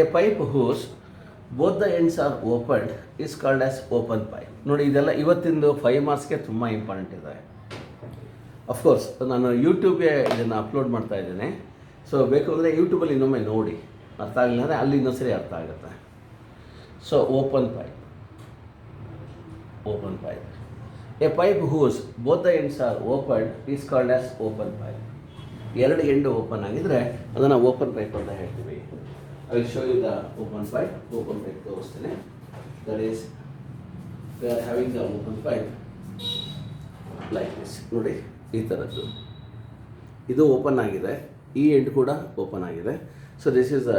A pipe whose both the ends are opened is called as open pipe. ನೋಡಿ, ಇದೆಲ್ಲ ಇವತ್ತಿಂದು 5 ಮಾರ್ಕ್ಸ್ಗೆ ತುಂಬ important ಇದೆ. Of course ನಾನು ಯೂಟ್ಯೂಬ್ಗೆ ಇದನ್ನು upload ಮಾಡ್ತಾ ಇದ್ದೇನೆ. So ಬೇಕು ಅಂದರೆ ಯೂಟ್ಯೂಬಲ್ಲಿ ಇನ್ನೊಮ್ಮೆ ನೋಡಿ, ಅರ್ಥ ಆಗಲಿಲ್ಲ ಅಂದರೆ ಅಲ್ಲಿ ಇನ್ನೊಂದ್ಸರಿ ಅರ್ಥ ಆಗುತ್ತೆ. So open pipe. A pipe whose both the ends are opened is called as open pipe. ಎರಡು ಎಂಡು ಓಪನ್ ಆಗಿದ್ರೆ ಅದನ್ನು ಓಪನ್ ಪೈಪ್ ಅಂತ ಹೇಳ್ತೀವಿ. I will show you the open pipe. Open pipe ತೋರಿಸ್ತೇನೆ. That is we are having the open pipe like this. ನೋಡಿ, ಈ ಥರದ್ದು ಇದು ಓಪನ್ ಆಗಿದೆ, ಈ ಎಂಡ್ ಕೂಡ ಓಪನ್ ಆಗಿದೆ. So this is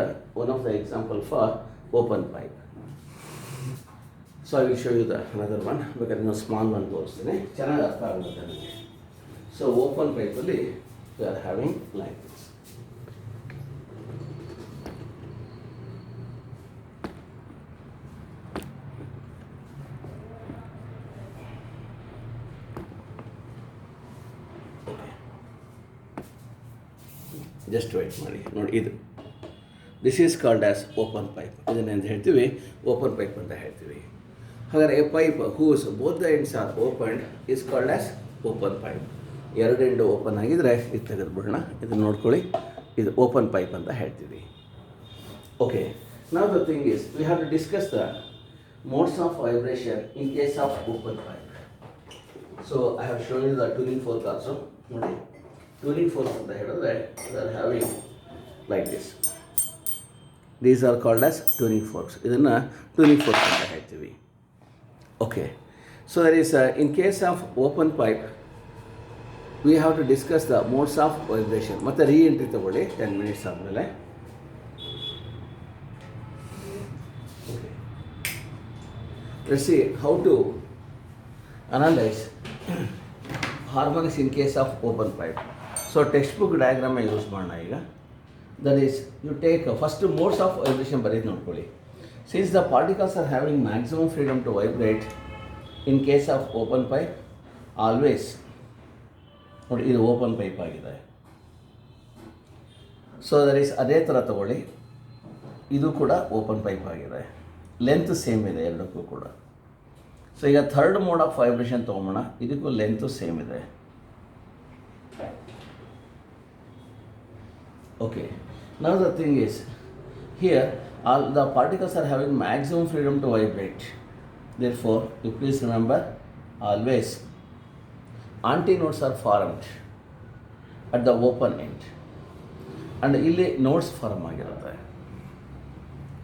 one of the example for open pipe. So I will show you the another one. ಬೇಕಾದ್ರೆ ನಾವು ಸ್ಮಾಲ್ ಒನ್ ತೋರಿಸ್ತೀನಿ, ಚೆನ್ನಾಗಿ ಅರ್ಥ ಆಗುತ್ತೆ ನನಗೆ. ಸೊ ಓಪನ್ ಪೈಪಲ್ಲಿ we are having like this. Just wait ಮಾಡಿ ನೋಡಿ ಇದು this is called as open pipe. ಇದನ್ನೆಂತ ಹೇಳ್ತೀವಿ? ಓಪನ್ ಪೈಪ್ ಅಂತ ಹೇಳ್ತೀವಿ. ಹಾಗಾದರೆ a pipe whose both the ends are open is called as open pipe. ಎರಡು ಎಂಡು ಓಪನ್ ಆಗಿದರೆ ಇದು ತೆಗೆದುಬಿಡೋಣ. ಇದನ್ನು ನೋಡ್ಕೊಳ್ಳಿ, ಇದು ಓಪನ್ ಪೈಪ್ ಅಂತ ಹೇಳ್ತೀವಿ. Okay, now the thing is we have to discuss the modes of vibration in case of open pipe. So I have shown you the tuning fork also. ನೋಡಿ, tuning fork ಅಂತ ಹೇಳಿದ್ರೆ we are having like this. These are called as tuning forks. ಇದನ್ನು tuning fork ಅಂತ ಹೇಳ್ತೀವಿ. Okay, so that is in case of open pipe V have to discuss the modes of vibration. ಮತ್ತು ರೀ entry ತಗೊಳ್ಳಿ 10 minutes ಆದಮೇಲೆ. Let's see how to analyze harmonics in case of open pipe. So textbook diagram use ಮಾಡೋಣ ಈಗ. That is, you take first modes of vibration ಬರೀ ನೋಡ್ಕೊಳ್ಳಿ. Since the particles are having maximum freedom to vibrate in case of open pipe, always ನೋಡಿ ಇದು open pipe ಆಗಿದೆ. So that is ಅದೇ ಥರ ತಗೊಳ್ಳಿ, ಇದು ಕೂಡ ಓಪನ್ ಪೈಪ್ ಆಗಿದೆ. ಲೆಂತ್ ಸೇಮ್ ಇದೆ ಎರಡಕ್ಕೂ ಕೂಡ. ಸೊ ಈಗ ಥರ್ಡ್ ಮೋಡ್ ಆಫ್ ವೈಬ್ರೇಷನ್ ತೊಗೊಂಬೋಣ. ಇದಕ್ಕೂ ಲೆಂತು ಸೇಮ್ ಇದೆ. Okay, now the thing is here all the particles are having maximum freedom to vibrate. Therefore you please remember always antinodes are formed at the open end. And ಇಲ್ಲಿ nodes form ಆಗಿರುತ್ತೆ,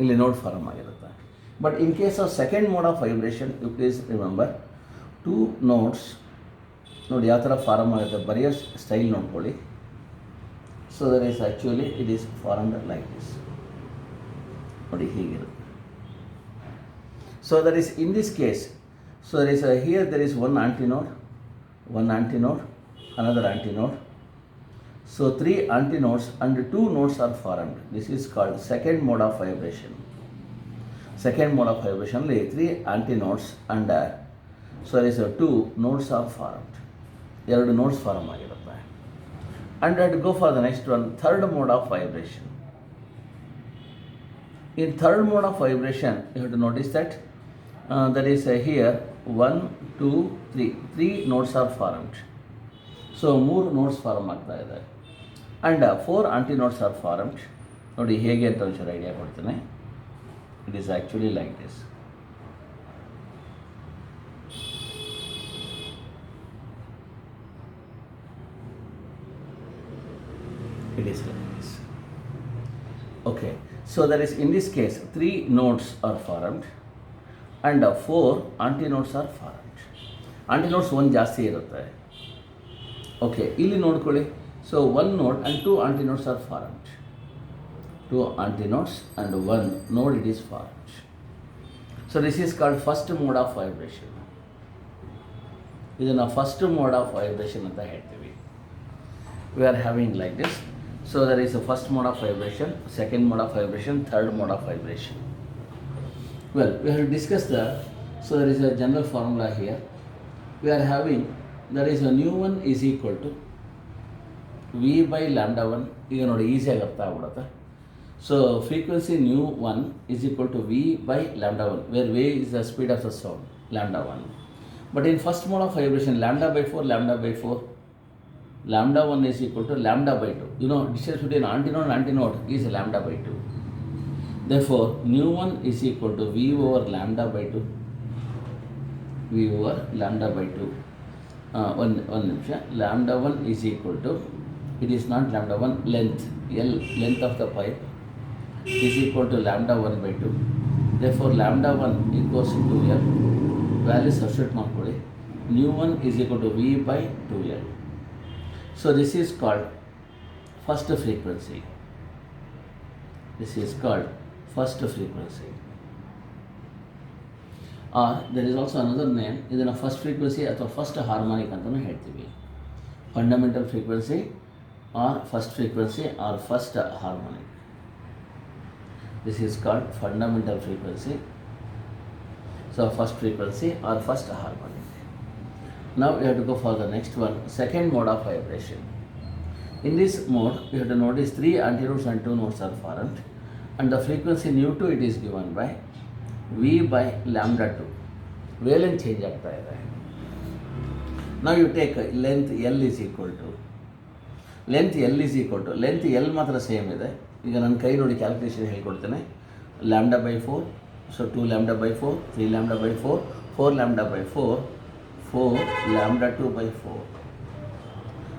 ಇಲ್ಲಿ node form ಆಗಿರುತ್ತೆ. But in case of second mode of vibration you please remember 2 nodes ನೋಡಿ ಯಾವ ಥರ form ಆಗುತ್ತೆ, ಬರೆಯೋ style ನೋಡ್ಕೊಳ್ಳಿ. So that is actually it is formed like this. ನೋಡಿ ಹೀಗಿರುತ್ತೆ. So that is in this case, so that is here there is one antinode, another antinode. So 3 antinodes and 2 nodes are formed. This is called second mode of vibration. Second mode of vibration, 3 antinodes and so there is 2 nodes are formed. ಎರಡು nodes form ಆಗಿರುತ್ತೆ. And to go for the next one, third mode of vibration. In third mode of vibration, you have to notice that that is here 1, 2, 3 nodes are formed. So 3 nodes form ಆಗ್ತಾ ಇದೆ. And 4 antinodes are formed. ನೋಡಿ ಹೇಗೆ ಅಂತ ಒಂಚೂರು idea ಕೊಡ್ತೇನೆ. It is actually like this. It is like this. Okay, so that is in this case 3 nodes are formed and 4 antinodes are formed. Antinodes 1 ಜಾಸ್ತಿ ಇರುತ್ತೆ. Okay, ಇಲ್ಲಿ ನೋಡ್ಕೊಳ್ಳಿ. So 1 node and 2 antinodes are formed. 2 antinodes and 1 node it is formed. So this is called first mode of vibration. ಇದನ್ನು first mode of vibration ಅಂತ ಹೇಳ್ತೀವಿ. We are having like this. So there is a first mode of vibration, second mode of vibration, third mode of vibration. Well, we have discussed the, so there is a general formula here. We are having, there is a nu 1 is equal to V by lambda 1. ಈಗ ನೋಡಿ ಈಸಿಯಾಗಿ ಅರ್ಥ ಆಗ್ಬಿಡುತ್ತೆ. So frequency nu 1 is equal to V by lambda 1, where V is the speed of the sound, lambda 1. But in first mode of vibration, lambda by 4, lambda 1 is equal to lambda by 2. You know, distance between antinode and antinode is lambda by 2. Therefore, nu 1 is equal to V over lambda by 2. V over lambda by 2. One ನಿಮಿಷ. Lambda 1 is equal to, it is not lambda 1, length, L, length of the pipe is equal to lambda 1 by 2. Therefore, lambda 1 equals to L. Value substitute ಮಾಡ್ಕೊಳ್ಳಿ. nu 1 is equal to V by 2L. So this is called first frequency. This is called first frequency. Or there is also another name. ಇದನ್ನು first frequency ಅಥವಾ first harmonic ಅಂತಲೂ ಹೇಳ್ತೀವಿ. Fundamental frequency or first frequency or first harmonic. This is called fundamental frequency. So first frequency or first harmonic. Now we have to go for the next one, second mode of vibration. In this mode, you have to notice 3 antinodes and 2 nodes are formed, and the frequency nu2 it is given by V by lambda 2. Wavelength change ಆಗ್ತಾ ಇದೆ. Now you take length L is equal to length L ಮಾತ್ರ same ಇದೆ. ಈಗ ನನ್ನ ಕೈ ನೋಡಿ calculation ಹೇಳ್ಕೊಡ್ತೇನೆ. Lambda by 4, so 2 lambda by 4, 3 lambda by 4, 4 lambda by 4, 4 lambda 2 by 4.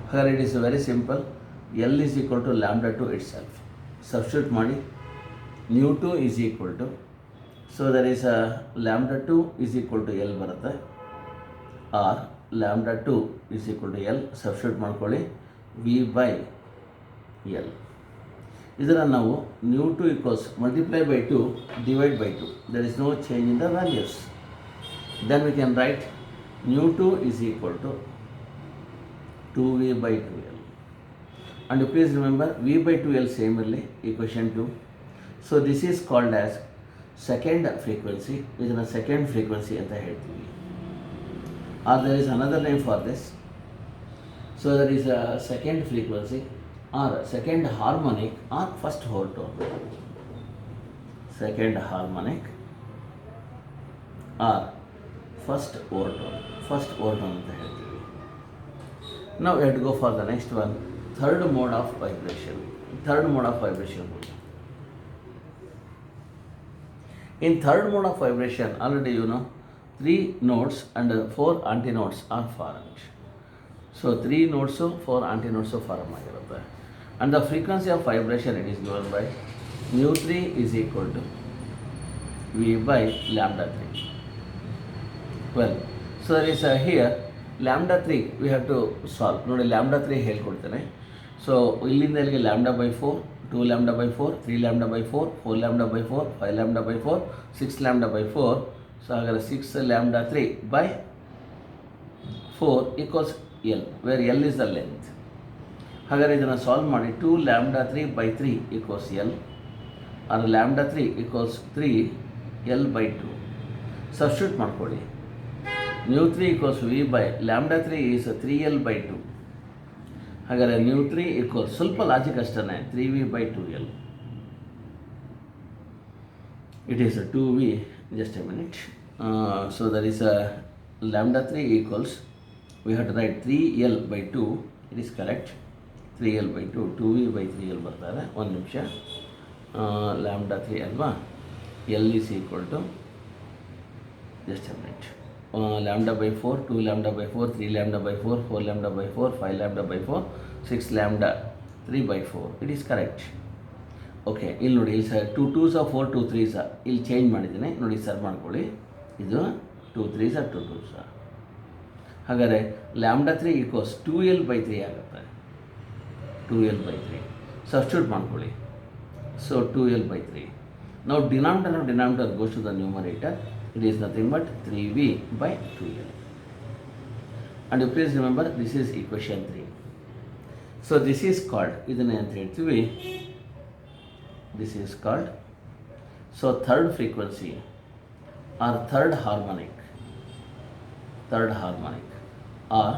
ಹಾಗಾದ್ರೆ it is very simple. L is equal to lambda 2 itself. Substitute ಮಾಡಿ, nu2 is equal to, so there is lambda 2 is equal to L ಬರುತ್ತೆ, or lambda 2 is equal to L. Substitute ಮಾಡ್ಕೊಳ್ಳಿ, V by L. ಇದನ್ನು ನಾವು nu2 equals multiply by 2 divide by 2. There is no change in the values. Then we can write nu2 is equal to 2V by 2L. And please remember V by 2L same ಇರಲಿ, equation 2. So this is called as second frequency. ಇದನ್ನು second frequency ಅಂತ ಹೇಳ್ತೀವಿ. Or there is another name for this. So there is a second frequency or second harmonic or first whole tone. Second harmonic or first whole tone. First whole tone ಅಂತ ಹೇಳ್ತೀವಿ. Now we have to go for the next one, third mode of vibration. In third mode of vibration, already you know 3 nodes and 4 antinodes are formed. So 3 nodes, 4 antinodes form ಆಗಿರುತ್ತೆ. And the frequency of vibration it is given by nu3 is equal to V by lambda 3. Well, so there is here lambda 3 we have to solve. ನೋಡಿ lambda 3 ಹೇಳ್ಕೊಡ್ತೇನೆ. So ಇಲ್ಲಿಂದ ಇಲ್ಲಿಗೆ lambda by 4, 2 lambda by 4, 3 lambda by 4, 4 lambda by 4, 5 lambda by 4, 6 lambda by 4. So ಹಾಗಾದರೆ 6 lambda 3 by 4 equals L, where L is the length. ಹಾಗಾದರೆ ಇದನ್ನು solve ಮಾಡಿ, 2 lambda 3 by 3 equals L, or lambda 3 equals 3 L by 2. Substitute ಮಾಡ್ಕೊಳ್ಳಿ, nu3 equals V by lambda 3 is 3L by 2. ಹಾಗಾದರೆ nu3 equals, ಸ್ವಲ್ಪ logic ಅಷ್ಟೇ, 3V by 2L. It is 2V, just a minute. So there is a lambda 3 equals, we have to write 3L by 2, it is correct, 3L by 2, 2V by 3L ಬರ್ತಾರೆ. ಒಂದು ನಿಮಿಷ, lambda 3 ಅಲ್ವಾ, L is equal to, just a minute, lambda by 4, 2 lambda by 4, 3 lambda by 4, 4 lambda by 4, 5 lambda by 4, 6 lambda 3 by 4, it is correct. Okay, ಇಲ್ಲಿ ನೋಡಿ, ಇಲ್ಲಿ sir 2 2s 4 2 3s, ಇಲ್ಲಿ change ಮಾಡಿದ್ದೀನಿ ನೋಡಿ, ಸರ್ ಮಾಡ್ಕೊಳ್ಳಿ, ಇದು 2 3s 2 2s. ಹಾಗಾದರೆ ಲ್ಯಾಂಬ್ಡಾ 3 ಈಕ್ವಲ್ಸ್ 2L by 3 ಆಗುತ್ತೆ, 2L by 3. ಸಬ್ಸ್ಟಿಟ್ಯೂಟ್ ಮಾಡ್ಕೊಳ್ಳಿ, ಸೊ 2L by 3. ನಾವು denominator goes to the numerator, it is nothing but 3V by 2L. And you please remember, this is equation 3. So this is called, ಇದನ್ನೇ ಅಂತ ಹೇಳ್ತೀವಿ, this is called, so third frequency or third harmonic, or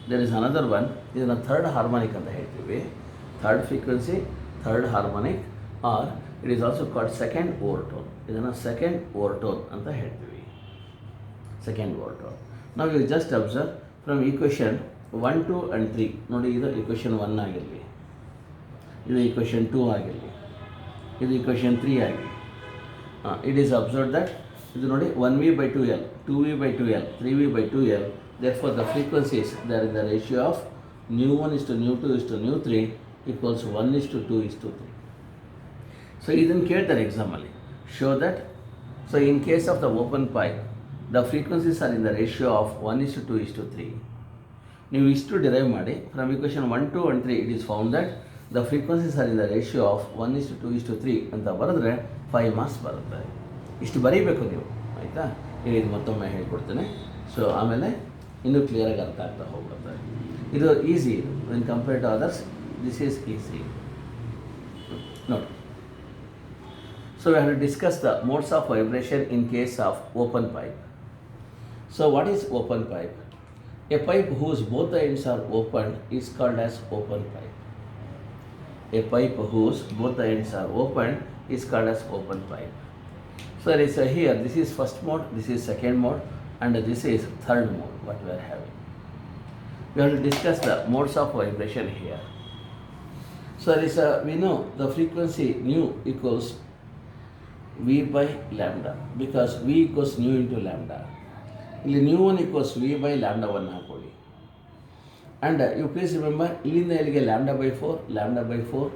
there is another one, ಇದನ್ನು third harmonic ಅಂತ ಹೇಳ್ತೀವಿ. Third frequency, third harmonic, or it is also called second overtone. ಇದನ್ನು second overtone ಅಂತ ಹೇಳ್ತೀವಿ, second overtone. ನಾವು you just observe from equation 1 2 and 3. ನೋಡಿ, ಇದು equation 1 ಆಗಿರಲಿ, ಇದು ಈಕ್ವೇಷನ್ 2 ಆಗಿರಲಿ, ಇದು ಈಕ್ವೇಷನ್ 3 ಆಗಲಿ. ಇಟ್ ಈಸ್ ಅಬ್ಸರ್ವ್ ದಟ್ ಇದು ನೋಡಿ 1V by 2L, 2V by 2L, 3V by 2L. Therefore the frequencies, they are in the ratio of nu1 is to nu2 is to nu3 equals 1 is to 2 is to 3. So ಇದನ್ನು ಕೇಳ್ತಾರೆ ಎಕ್ಸಾಮಲ್ಲಿ, show that, so in case of the open pipe the frequencies are in the ratio of 1 is to 2 is to 3. ನೀವು ಇಷ್ಟು derive ಮಾಡಿ, from equation 1 2 and 3 it is found that the frequencies are in the ratio of 1 is to 2 is to 3 ಅಂತ ಬರೆದ್ರೆ 5 marks ಬರುತ್ತೆ. ಇಷ್ಟು ಬರೀಬೇಕು ನೀವು, ಆಯಿತಾ? ಈಗ ಇದು ಮತ್ತೊಮ್ಮೆ ಹೇಳ್ಕೊಡ್ತೇನೆ, ಸೊ ಆಮೇಲೆ ಇನ್ನೂ ಕ್ಲಿಯರಾಗಿ ಅರ್ಥ ಆಗ್ತಾ ಹೋಗ್ಬಿಡುತ್ತೆ. ಇದು easy, when compare to others This is easy. Note. So we have to discuss the modes of vibration in case of open pipe. So what is open pipe? A pipe whose both the ends are open is called as open pipe. A pipe whose both the ends are open is called as open pipe. So there is here, this is first mode, this is second mode, and this is third mode what we are having. We have to discuss the modes of vibration here. So there is we know the frequency nu equals V by lambda, because V equals nu into lambda. ಇಲ್ಲಿ nu1 equals V by lambda 1 ಹಾಕೊಳ್ಳಿ. And you please remember, ಇಲ್ಲಿಂದ ಇಲ್ಲಿಗೆ lambda by 4.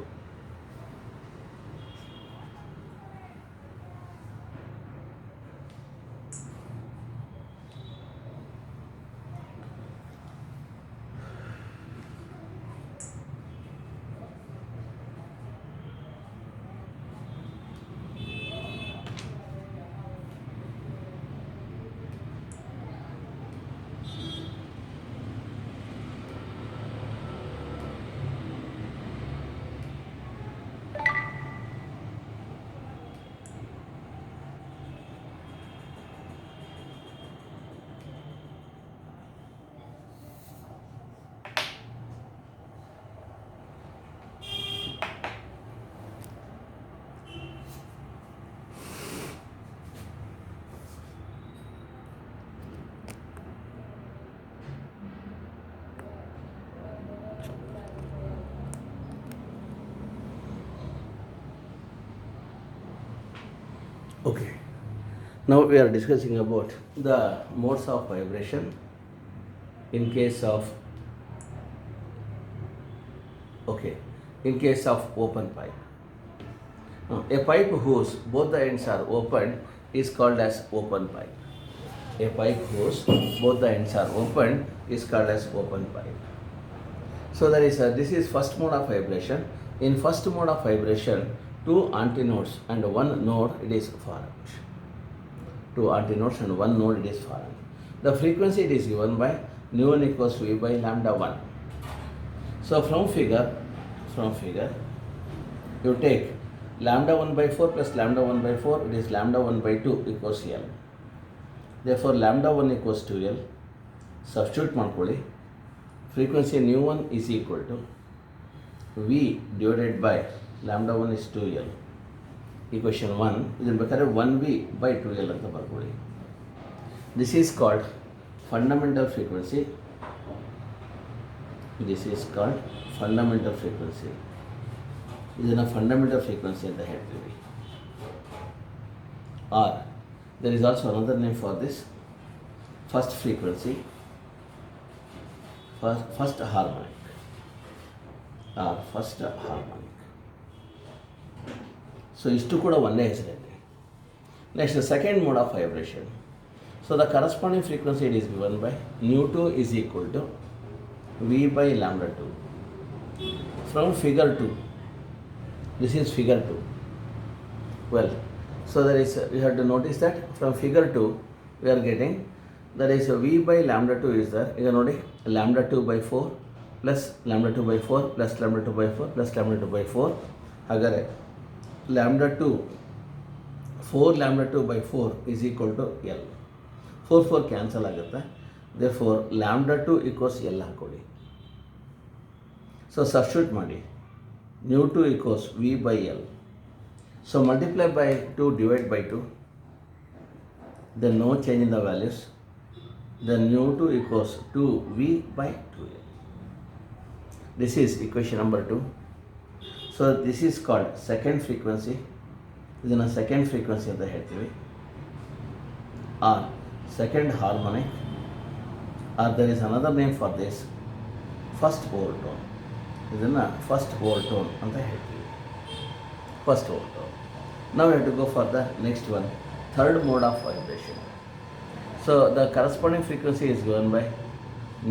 Okay, now we are discussing about the modes of vibration in case of open pipe. A pipe whose both the ends are open is called as open pipe. A pipe whose both the ends are open is called as open pipe. So there is this is first mode of vibration. In first mode of vibration, 2 antinodes and 1 node it is formed. 2 antinodes and 1 node it is formed. The frequency it is given by nu1 equals V by lambda 1. So from figure you take lambda 1 by 4 plus lambda 1 by 4, it is lambda 1 by 2 equals L. Therefore lambda 1 equals 2L. Substitute ಮಾಡ್ಕೊಳ್ಳಿ. Frequency nu1 is equal to V divided by lambda 1 is 2L. Equation 1 ಇದನ್ನು ಬೇಕಾದ್ರೆ 1V by 2L ಅಂತ ಬರ್ಕೊಳ್ಳಿ. This is called fundamental frequency. ಇದನ್ನು fundamental frequency ಅಂತ ಹೇಳ್ತೀವಿ. Or there is also another name for this, first frequency, first harmonic. So ಇಷ್ಟು ಕೂಡ ಒಂದೇ ಹೆಸರಿದೆ. Next, second mode of vibration. So the corresponding frequency it is given by nu2 is equal to V by lambda 2. From figure 2, this is figure 2. Well, so there is you have to notice that from figure 2 we are getting that is V by lambda 2 is there. ಈಗ ನೋಡಿ lambda 2 by 4 plus lambda 2 by 4 plus lambda 2 by 4 plus lambda 2 by 4. ಹಾಗಾದರೆ lambda 2 4 lambda 2 by 4 is equal to L. 4 cancel ಆಗುತ್ತೆ. therefore lambda 2 equals L ಹಾಕೊಳ್ಳಿ. So substitute ಮಾಡಿ. nu2 equals V by L. So multiply by 2, divide by 2. Then no change in the values. Then nu2 equals 2V by 2L. This is equation number 2. So this is called second frequency. ಇದನ್ನು second frequency ಅಂತ ಹೇಳ್ತೀವಿ. Or second harmonic. Or there is another name for this, first overtone. ಇದನ್ನು first overtone ಅಂತ ಹೇಳ್ತೀವಿ. First overtone. Now we have to go for the next one, third mode of vibration. So the corresponding frequency is given by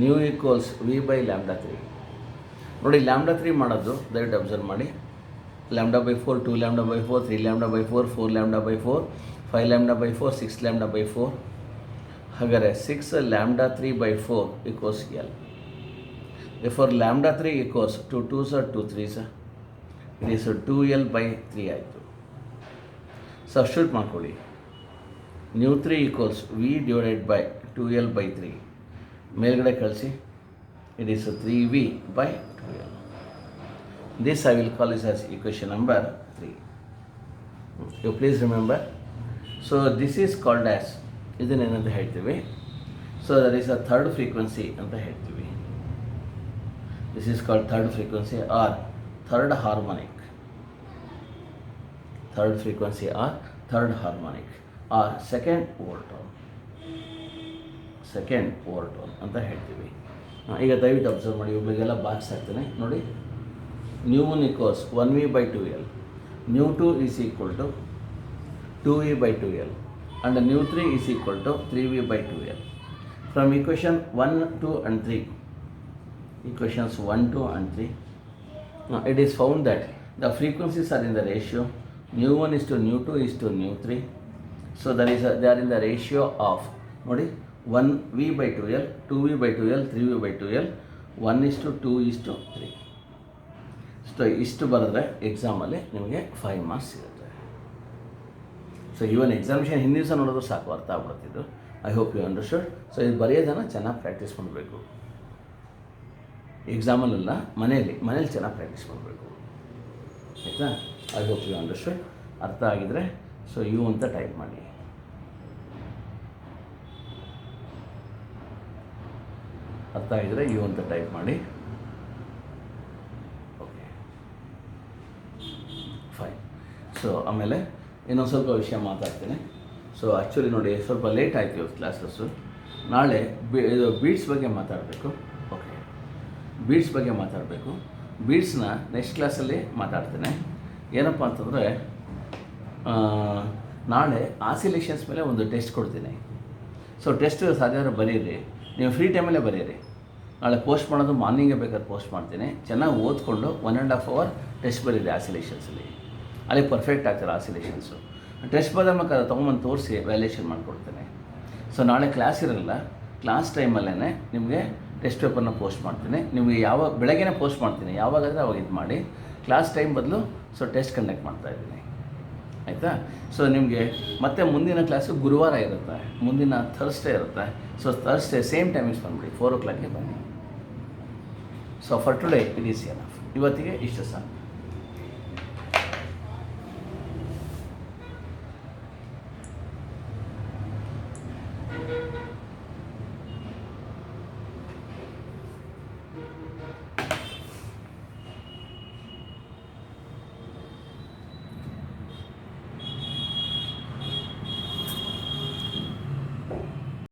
nu equals V by lambda 3. ನೋಡಿ lambda 3 ಮಾಡೋದು ದಯವಿಟ್ಟು observe ಮಾಡಿ. lambda by 4, 2 lambda by 4, 3 lambda by 4, 4 lambda by 4, 5 lambda by 4, 6 lambda by 4. ಹಾಗಾದರೆ 6 lambda 3 by 4 equals L. For lambda 3 equals 2 2s are 2 3s, it is 2l/3 ಆಯಿತು. Substitute ಮಾಡ್ಕೊಳ್ಳಿ. μ3 equals v divided by 2l/3 ಮೇಲ್ಗಡೆ ಕಳಿಸಿ, it is 3v/2l. This I will call this as equation number 3. You please remember. So this is called as, ಇದನ್ನೇನಂತ ಹೇಳ್ತೀವಿ, so that is a third frequency ಅಂತ ಹೇಳ್ತೀವಿ. This is called third frequency or third harmonic. Third frequency or third harmonic or second overtone ಅಂತ ಹೇಳ್ತೀವಿ. ಈಗ ದಯವಿಟ್ಟು observe ಮಾಡಿ, ಒಬ್ಬರಿಗೆಲ್ಲ box ಆಗ್ತಾನೆ ನೋಡಿ. μ1 equals 1v/2l, μ2 is equal to 2v/2l, and μ3 is equal to 3v/2l. From equation 1, 2 and 3, equations 1, 2 and 3, it is found that the frequencies are in the ratio μ1 is to μ2 is to μ3. So they are in the ratio of ನೋಡಿ 1v/2l, 2v/2l, 3v/2l, 1 is to 2 is to 3. So ಇಷ್ಟು ಬರೆದ್ರೆ ಎಕ್ಸಾಮಲ್ಲಿ ನಿಮಗೆ 5 marks ಸಿಗುತ್ತೆ. So ಇವನ್ examination ಹಿಂದಿನ ದಿವಸ ನೋಡೋದು ಸಾಕು, ಅರ್ಥ ಆಗ್ಬಿಡ್ತಿದ್ದು. I hope you understood. So ಇದು ಬರೆಯೋದನ್ನು ಚೆನ್ನಾಗಿ ಪ್ರಾಕ್ಟೀಸ್ ಮಾಡಬೇಕು. ಎಕ್ಸಾಮಲ್ಲೆಲ್ಲ ಮನೇಲಿ ಚೆನ್ನಾಗಿ ಪ್ರಾಕ್ಟೀಸ್ ಮಾಡಬೇಕು, ಆಯಿತಾ? I hope you understood. ಅರ್ಥ ಆಗಿದರೆ ಸೊ ಯು ಅಂತ ಟೈಪ್ ಮಾಡಿ. ಅರ್ಥ ಆಗಿದರೆ ಯು ಅಂತ ಟೈಪ್ ಮಾಡಿ. ಫೈನ್. ಸೊ ಆಮೇಲೆ ಇನ್ನೊಂದು ಸ್ವಲ್ಪ ವಿಷಯ ಮಾತಾಡ್ತೀನಿ. ಸೊ ಆ್ಯಕ್ಚುಲಿ ನೋಡಿ, ಸ್ವಲ್ಪ ಲೇಟ್ ಆಯಿತು ಇವತ್ತು ಕ್ಲಾಸಸ್ಸು. ನಾಳೆ ಇದು ಬೀಟ್ಸ್ ಬಗ್ಗೆ ಮಾತಾಡಬೇಕು. ಓಕೆ, ಬೀಟ್ಸ್ ಬಗ್ಗೆ ಮಾತಾಡಬೇಕು. ಬೀಟ್ಸ್ನ ನೆಕ್ಸ್ಟ್ ಕ್ಲಾಸಲ್ಲಿ ಮಾತಾಡ್ತೇನೆ. ಏನಪ್ಪ ಅಂತಂದರೆ, ನಾಳೆ ಆಸಿಲೇಷನ್ಸ್ ಮೇಲೆ ಒಂದು ಟೆಸ್ಟ್ ಕೊಡ್ತೀನಿ. ಸೊ ಟೆಸ್ಟ್ ಸಾಧ್ಯ ಬರೀರಿ, ನೀವು ಫ್ರೀ ಟೈಮಲ್ಲೇ ಬರೀರಿ. ನಾಳೆ ಪೋಸ್ಟ್ ಮಾಡೋದು ಮಾರ್ನಿಂಗೇ ಬೇಕಾದ್ರೆ ಪೋಸ್ಟ್ ಮಾಡ್ತೀನಿ. ಚೆನ್ನಾಗಿ ಓದ್ಕೊಂಡು 1.5 hour ಟೆಸ್ಟ್ ಬರೀರಿ ಆಸಿಲೇಷನ್ಸಲ್ಲಿ. ಅಲ್ಲಿ ಪರ್ಫೆಕ್ಟ್ ಆಗ್ತಾರೆ ಆಸಿಲೇಷನ್ಸು. ಟೆಸ್ಟ್ ಬದಬೇಕಾದ್ರೆ ತೊಗೊಂಬಂದು ತೋರಿಸಿ ವ್ಯಾಲ್ಯೂಯೇಷನ್ ಮಾಡಿಕೊಡ್ತೇನೆ. ಸೊ ನಾಳೆ ಕ್ಲಾಸ್ ಇರಲ್ಲ, ಕ್ಲಾಸ್ ಟೈಮಲ್ಲೇ ನಿಮಗೆ ಟೆಸ್ಟ್ ಪೇಪರ್ನ ಪೋಸ್ಟ್ ಮಾಡ್ತೀನಿ. ನಿಮಗೆ ಯಾವಾಗ ಬೆಳಗ್ಗೆನೇ ಪೋಸ್ಟ್ ಮಾಡ್ತೀನಿ, ಯಾವಾಗಾದರೆ ಅವಾಗ ಇದು ಮಾಡಿ. ಕ್ಲಾಸ್ ಟೈಮ್ ಬದಲು ಸೊ ಟೆಸ್ಟ್ ಕಂಡಕ್ಟ್ ಮಾಡ್ತಾಯಿದ್ದೀನಿ, ಆಯಿತಾ? ಸೊ ನಿಮಗೆ ಮತ್ತೆ ಮುಂದಿನ ಕ್ಲಾಸು ಗುರುವಾರ ಇರುತ್ತೆ, ಮುಂದಿನ ಥರ್ಸ್ಡೇ ಇರುತ್ತೆ. ಸೊ ಥರ್ಸ್ಡೇ ಸೇಮ್ ಟೈಮಿಂಗ್ಸ್ ಬಂದುಬಿಡಿ, 4 o'clockಗೆ ಬನ್ನಿ. So for today it is enough. ಇವತ್ತಿಗೆ ಇಷ್ಟು ಸಾಕು.